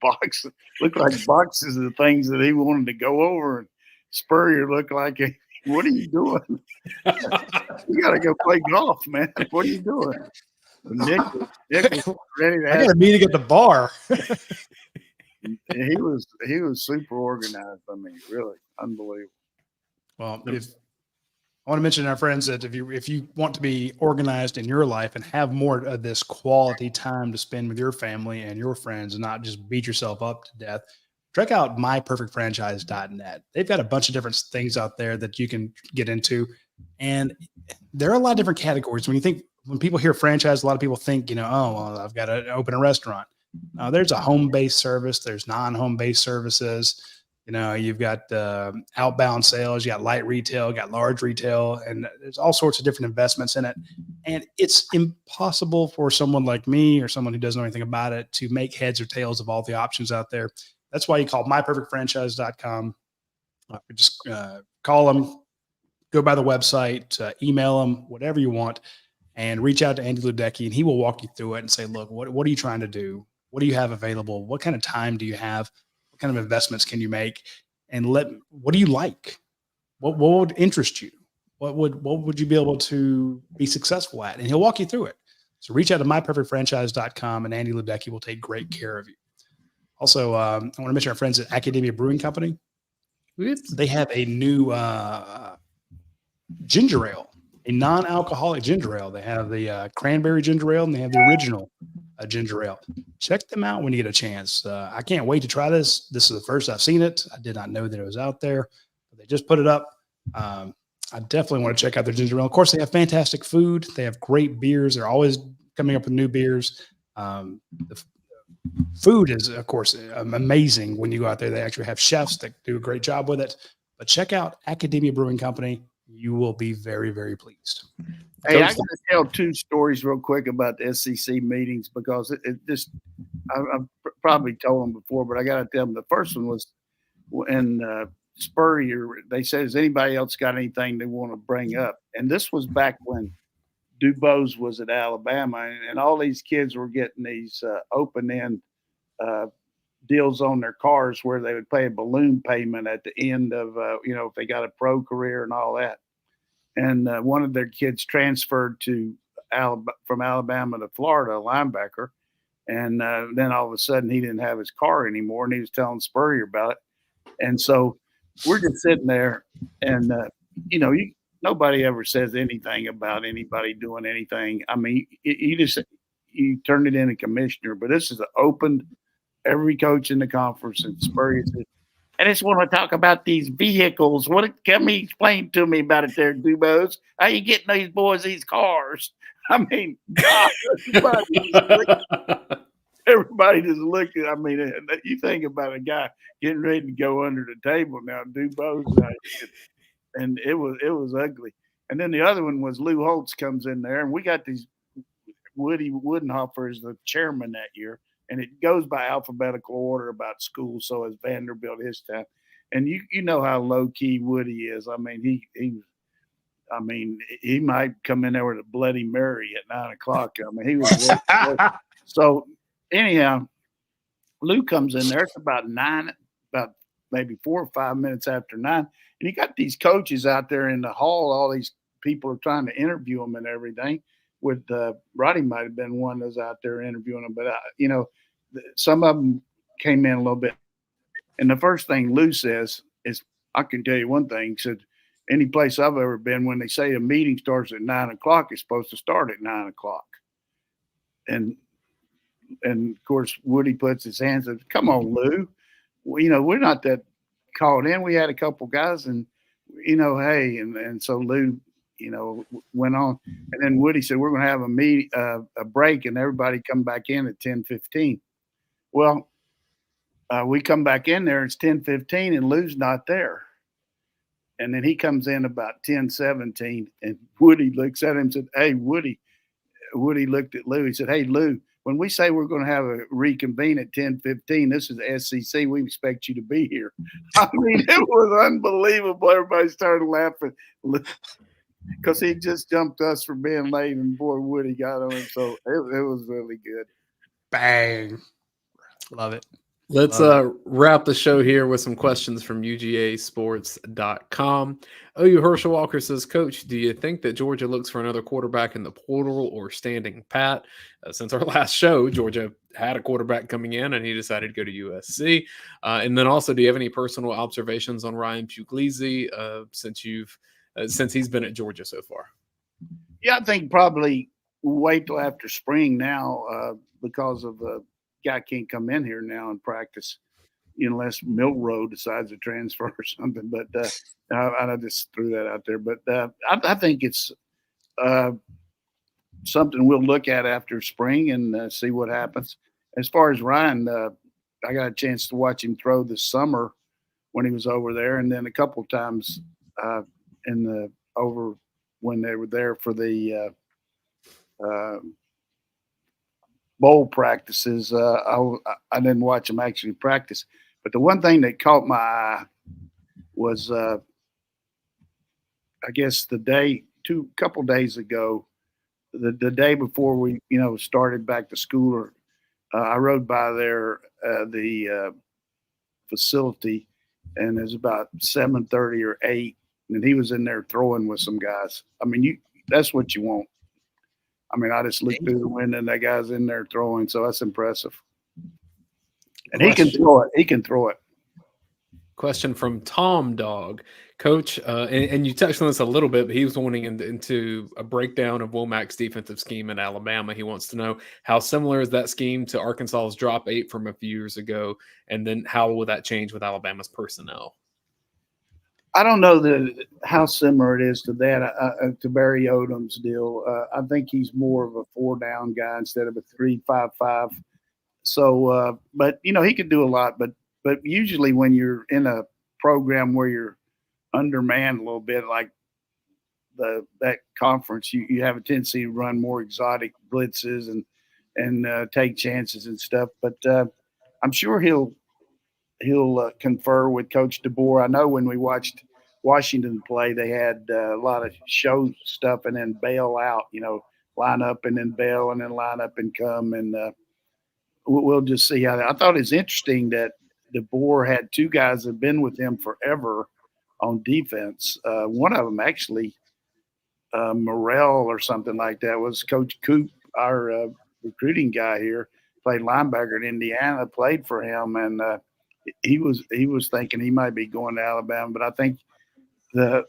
boxes, looked like boxes of things that he wanted to go over. And Spurrier looked like, what are you doing? You got to go play golf, man. What are you doing? Nick was ready to I got a meeting at the bar. He was super organized. I mean, really unbelievable. Well, I want to mention our friends that if you want to be organized in your life and have more of this quality time to spend with your family and your friends and not just beat yourself up to death, check out myperfectfranchise.net. They've got a bunch of different things out there that you can get into. And there are a lot of different categories. When people hear franchise, a lot of people think, I've got to open a restaurant. There's a home-based service. There's non-home-based services. You've got outbound sales, you got light retail, you got large retail, and there's all sorts of different investments in it. And it's impossible for someone like me or someone who doesn't know anything about it to make heads or tails of all the options out there. That's why you call myperfectfranchise.com. Just call them, go by the website, email them, whatever you want, and reach out to Andy Ludecky, and he will walk you through it and say, look, what are you trying to do? What do you have available? What kind of time do you have? What kind of investments can you make? And what do you like? What would interest you? What would you be able to be successful at? And he'll walk you through it. So reach out to myperfectfranchise.com, and Andy Ludecky will take great care of you. Also, I want to mention our friends at Academia Brewing Company. They have a new ginger ale, a non-alcoholic ginger ale. They have the cranberry ginger ale, and they have the original ginger ale. Check them out when you get a chance. I can't wait to try this. This is the first I've seen it. I did not know that it was out there. But they just put it up. I definitely want to check out their ginger ale. Of course, they have fantastic food. They have great beers. They're always coming up with new beers. The food is, of course, amazing when you go out there. They actually have chefs that do a great job with it. But check out Academia Brewing Company. You will be very, very pleased. Hey, I got to tell 2 stories real quick about the SEC meetings because I've probably told them before, but I got to tell them. The first one was when Spurrier, they said, has anybody else got anything they want to bring up? And this was back when DuBose was at Alabama, and all these kids were getting these open-end deals on their cars where they would pay a balloon payment at the end of, if they got a pro career and all that. And one of their kids transferred from Alabama to Florida, a linebacker. And then all of a sudden he didn't have his car anymore, and he was telling Spurrier about it. And so we're just sitting there, and, nobody ever says anything about anybody doing anything. I mean, you turn it in a commissioner, but this is opened every coach in the conference, and Spurrier said, I just want to talk about these vehicles. Can you explain to me about it there, DuBose? How you getting these boys these cars? I mean, God, everybody just looked at. I mean, you think about a guy getting ready to go under the table now, DuBose, and it was ugly. And then the other one was Lou Holtz comes in there, and we got these. Woody Woodenhofer is the chairman that year. And it goes by alphabetical order about school. So as Vanderbilt his time, and you know how low key Woody is. I mean, he might come in there with a Bloody Mary at 9:00. I mean, he was so. Anyhow, Lou comes in there. It's about maybe 4 or 5 minutes after 9, and you got these coaches out there in the hall. All these people are trying to interview them and everything. With Radi might have been one that was out there interviewing them, but some of them came in a little bit. And the first thing Lou says is, I can tell you one thing. He said, any place I've ever been, when they say a meeting starts at 9:00, it's supposed to start at 9:00. And of course, Woody puts his hands up. Come on, Lou. We're not that called in. We had a couple guys, and hey, and so Lou, went on, and then Woody said, we're going to have a break, and everybody come back in at 10:15. Well, we come back in there. It's 10:15, and Lou's not there. And then he comes in about 10-17, and Woody looks at him and said, "Hey, Woody." Woody looked at Lou. He said, "Hey, Lou, when we say we're going to have a reconvene at 10:15, this is the SEC. We expect you to be here." I mean, it was unbelievable. Everybody started laughing because he just jumped us for being late, and boy, Woody got on him. So it was really good. Bang. Love it. Let's wrap the show here with some questions from UGAsports.com. OU Herschel Walker says, Coach, do you think that Georgia looks for another quarterback in the portal or standing pat? Since our last show, Georgia had a quarterback coming in and he decided to go to USC. And then also, do you have any personal observations on Ryan Puglisi since he's been at Georgia so far? Yeah, I think probably wait till after spring now because of the guy can't come in here now and practice unless Milrow decides to transfer or something. But I just threw that out there. But I think it's something we'll look at after spring and see what happens. As far as Ryan, I got a chance to watch him throw this summer when he was over there, and then a couple of times over when they were there for the bowl practices. I didn't watch him actually practice, but the one thing that caught my eye was I guess couple days ago, the day before we started back to school, I rode by there the facility, and it was about 7:30 or 8, and he was in there throwing with some guys. I mean, that's what you want. I mean, I just looked through the window and that guy's in there throwing, so that's impressive. And he can throw it. He can throw it. Question from Tom Dog. Coach, and you touched on this a little bit, but he was wanting into a breakdown of Womack's defensive scheme in Alabama. He wants to know how similar is that scheme to Arkansas's drop 8 from a few years ago, and then how will that change with Alabama's personnel? I don't know how similar it is to that, to Barry Odom's deal. I think he's more of a 4-down guy instead of a 3-5-5. So, but he can do a lot. But usually when you're in a program where you're undermanned a little bit, like that conference, you have a tendency to run more exotic blitzes and take chances and stuff. But I'm sure he'll confer with Coach DeBoer. I know when we watched Washington play, they had a lot of show stuff and then bail out, line up and then bail and then line up and come. And we'll just see how I thought it's interesting that DeBoer had 2 guys that have been with him forever on defense. One of them actually, Morrell or something like that, was Coach Coop, our recruiting guy here, played linebacker in Indiana, played for him, and he was thinking he might be going to Alabama. But I think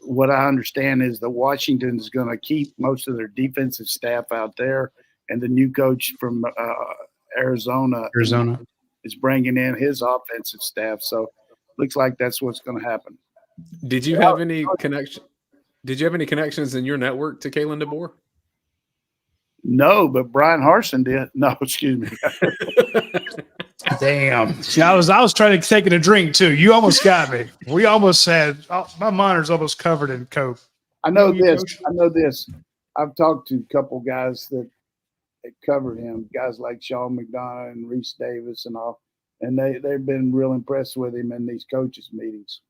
what I understand is that Washington's going to keep most of their defensive staff out there, and the new coach from Arizona is bringing in his offensive staff. So looks like that's what's going to happen. Did you have any connection? Did you have any connections in your network to Kalen DeBoer? No, but Brian Harsin did. No, excuse me. Damn. See, I was trying to take it a drink too. You almost got me. We almost had my monitor's almost covered in Coke. I know this. I've talked to a couple guys that covered him, guys like Sean McDonough and Reese Davis and all, and they've been real impressed with him in these coaches meetings.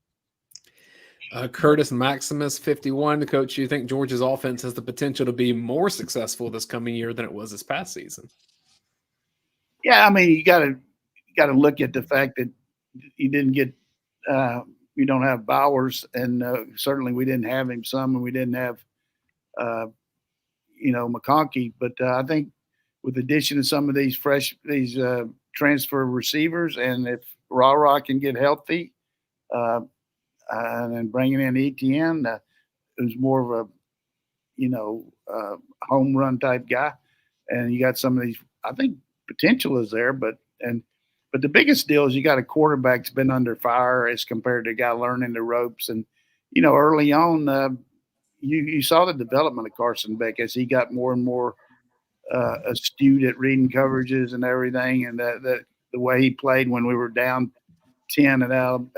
Curtis Maximus 51, Coach, do you think Georgia's offense has the potential to be more successful this coming year than it was this past season? Yeah, I mean, you got to look at the fact that you didn't get you don't have Bowers, and certainly we didn't have him some, and we didn't have McConkey. But I think with the addition of some of these transfer receivers, and if Ra can get healthy, and then bringing in ETN, who's more of a home run type guy, and you got some of these. I think potential is there, but the biggest deal is you got a quarterback that's been under fire as compared to a guy learning the ropes, and early on, you saw the development of Carson Beck as he got more and more astute at reading coverages and everything, and that the way he played when we were down 10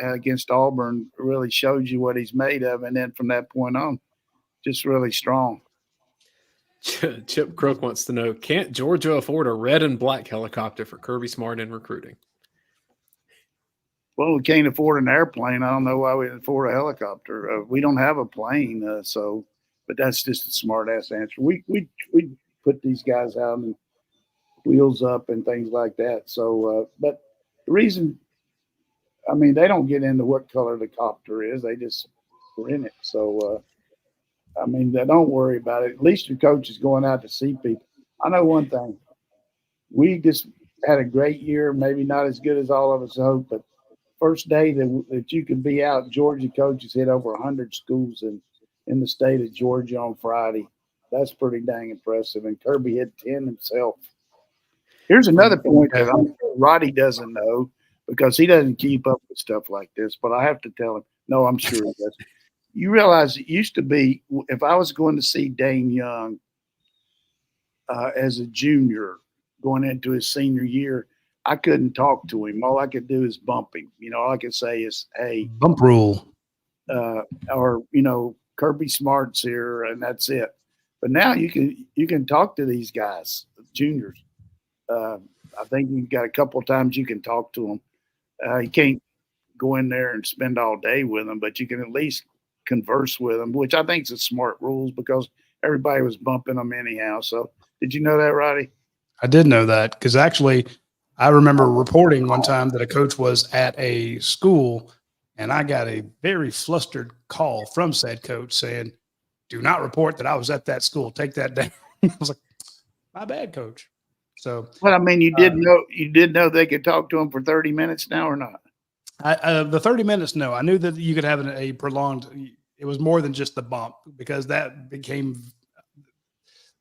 against Auburn really showed you what he's made of. And then from that point on, just really strong. Chip Crook wants to know, can't Georgia afford a red and black helicopter for Kirby Smart in recruiting? Well, we can't afford an airplane. I don't know why we afford a helicopter. We don't have a plane, but that's just a smart-ass answer. We put these guys out and wheels up and things like that. So, but the reason, I mean, they don't get into what color the copter is. They just are in it. So, I mean, they don't worry about it. At least your coach is going out to see people. I know one thing. We just had a great year, maybe not as good as all of us hoped, but first day that you can be out, Georgia coaches hit over 100 schools in the state of Georgia on Friday. That's pretty dang impressive. And Kirby hit 10 himself. Here's another point that Roddy doesn't know because he doesn't keep up with stuff like this, but I have to tell him. No, I'm sure he does. You realize it used to be if I was going to see Dayne Young as a junior going into his senior year, I couldn't talk to him. All I could do is bump him. All I could say is, hey. Bump rule. Or, Kirby Smart's here, and that's it. But now you can talk to these guys, juniors. I think you've got a couple of times you can talk to them. You can't go in there and spend all day with them, but you can at least converse with them, which I think is a smart rules because everybody was bumping them anyhow. So did you know that, Roddy? I did know that because actually I remember reporting one time that a coach was at a school and I got a very flustered call from said coach saying, do not report that I was at that school. Take that down. I was like, my bad, coach. So, well, I mean, you did know they could talk to him for 30 minutes now or not? The 30 minutes, no. I knew that you could have a prolonged. It was more than just the bump because that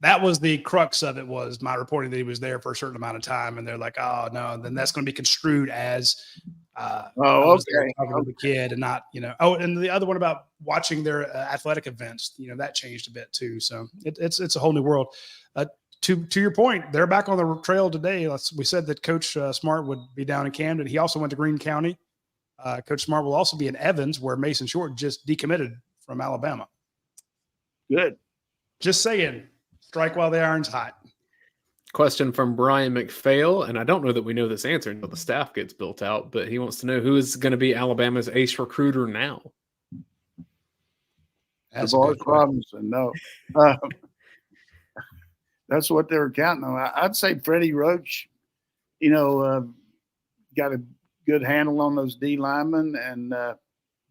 was the crux of it. Was my reporting that he was there for a certain amount of time, and they're like, "Oh no," then that's going to be construed as, okay, talking to the kid, and not Oh, and the other one about watching their athletic events, that changed a bit too. So it's a whole new world. To your point, they're back on the trail today. We said that Coach Smart would be down in Camden. He also went to Greene County. Coach Smart will also be in Evans, where Mason Short just decommitted from Alabama. Good. Just saying, strike while the iron's hot. Question from Brian McPhail, and I don't know that we know this answer until the staff gets built out, but he wants to know who is going to be Alabama's ace recruiter now. Travaris Robinson. No. That's what they were counting on. I'd say Freddie Roach, got a good handle on those D linemen, and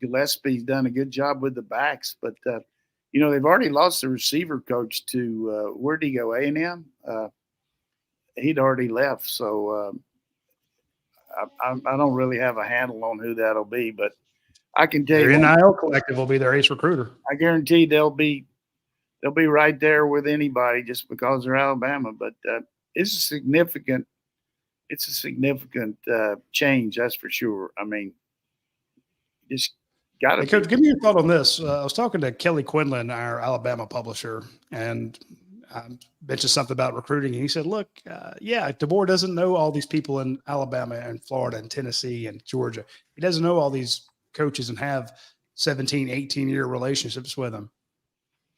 Gillespie's done a good job with the backs. But, they've already lost the receiver coach to where'd he go, A&M? He'd already left. So I don't really have a handle on who that'll be. But I can tell you. Their NIL collective will be their ace recruiter. I guarantee they'll be right there with anybody just because they're Alabama. But it's a significant change, that's for sure. I mean, just got to. Hey, Coach, give me your thought on this. I was talking to Kelly Quinlan, our Alabama publisher, and I mentioned something about recruiting. And he said, look, DeBoer doesn't know all these people in Alabama and Florida and Tennessee and Georgia. He doesn't know all these coaches and have 17, 18-year relationships with them.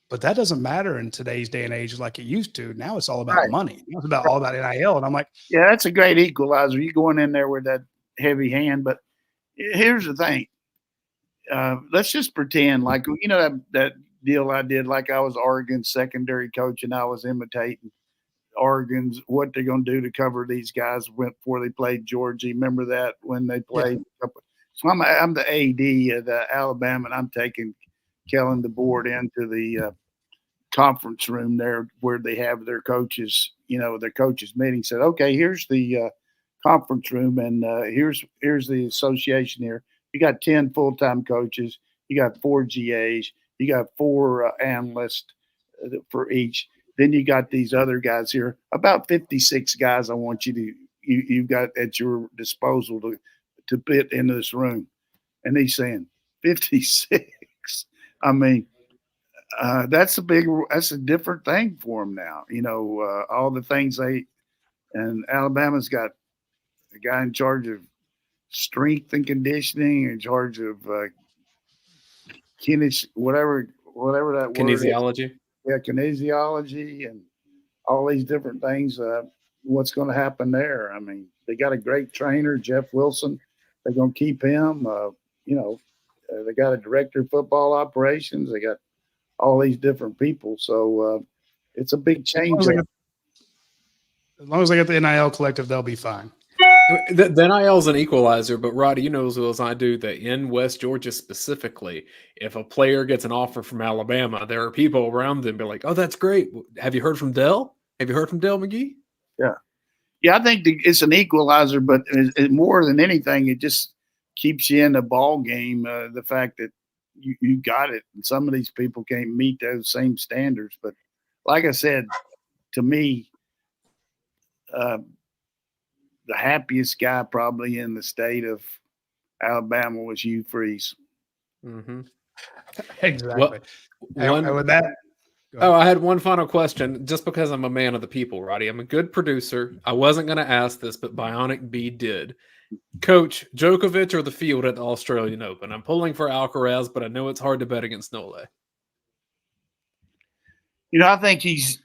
But that doesn't matter in today's day and age like it used to. Now it's all about money. It's all about NIL. And I'm like, yeah, that's a great equalizer. You're going in there with that heavy hand. But here's the thing. Let's just pretend like, that deal I did, like I was Oregon's secondary coach and I was imitating Oregon's, what they're going to do to cover these guys before they played Georgia. Remember that when they played? Yeah. So I'm the AD of the Alabama, and I'm taking Kellen DeBoer into the conference room there where they have their coaches, their coaches meeting. Said, okay, here's the conference room, and here's the association here. You got 10 full-time coaches. You got 4 GAs. You got 4 analysts for each. Then you got these other guys here, about 56 guys. I want you've got at your disposal to fit into this room. And he's saying 56. I mean, that's a different thing for them now. All the things and Alabama's got a guy in charge of strength and conditioning, in charge of whatever that word is. Kinesiology. Yeah, kinesiology and all these different things. What's going to happen there? I mean, they got a great trainer, Jeff Wilson. They're going to keep him. They got a director of football operations. They got all these different people. So it's a big change. As long as they get the NIL collective, they'll be fine. The NIL is an equalizer, but Roddy, you know as well as I do that in West Georgia specifically, if a player gets an offer from Alabama, there are people around them be like, "Oh, that's great. Have you heard from Dell? Have you heard from Dell McGee?" Yeah, I think it's an equalizer, but more than anything, it just keeps you in the ball game. The fact that you got it, and some of these people can't meet those same standards. But like I said, to me, the happiest guy probably in the state of Alabama was Hugh Freeze. Mm-hmm. Exactly. Well, and with that, I had one final question, just because I'm a man of the people, Roddy. I'm a good producer. I wasn't going to ask this, but Bionic B did. Coach, Djokovic or the field at the Australian Open? I'm pulling for Alcaraz, but I know it's hard to bet against Nole. I think he's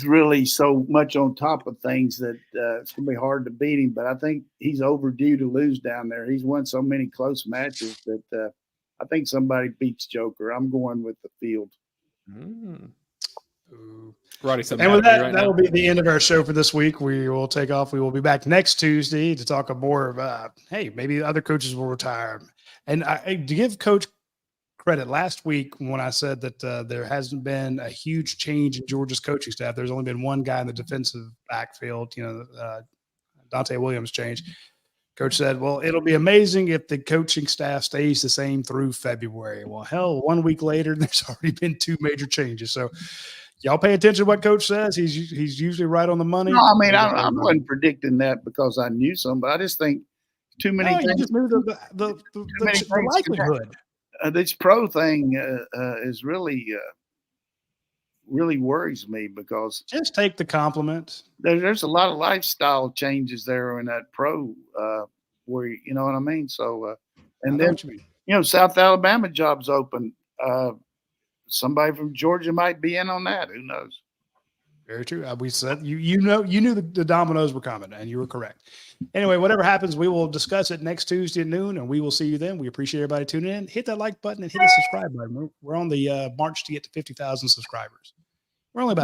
really so much on top of things that it's going to be hard to beat him. But I think he's overdue to lose down there. He's won so many close matches that I think somebody beats Joker. I'm going with the field. Roddy, and with that, that'll be the end of our show for this week. We will take off. We will be back next Tuesday to talk more about, hey, maybe other coaches will retire. And to give Coach credit, last week when I said that there hasn't been a huge change in Georgia's coaching staff, there's only been one guy in the defensive backfield, Dante Williams changed. Coach said, well, it'll be amazing if the coaching staff stays the same through February. Well, hell, 1 week later, there's already been 2 major changes. So y'all pay attention to what Coach says. He's usually right on the money. No, I mean, I wasn't predicting that because I knew some, but I just think too many things. You just knew the likelihood. This pro thing is really worries me because just take the compliment. There's a lot of lifestyle changes there in that pro where you know what I mean. So and then South Alabama jobs open. Somebody from Georgia might be in on that. Who knows? Very true. We said you knew the dominoes were coming, and you were correct. Anyway, whatever happens, we will discuss it next Tuesday at noon, and we will see you then. We appreciate everybody tuning in. Hit that like button and hit the subscribe button. We're on the march to get to 50,000 subscribers. We're only about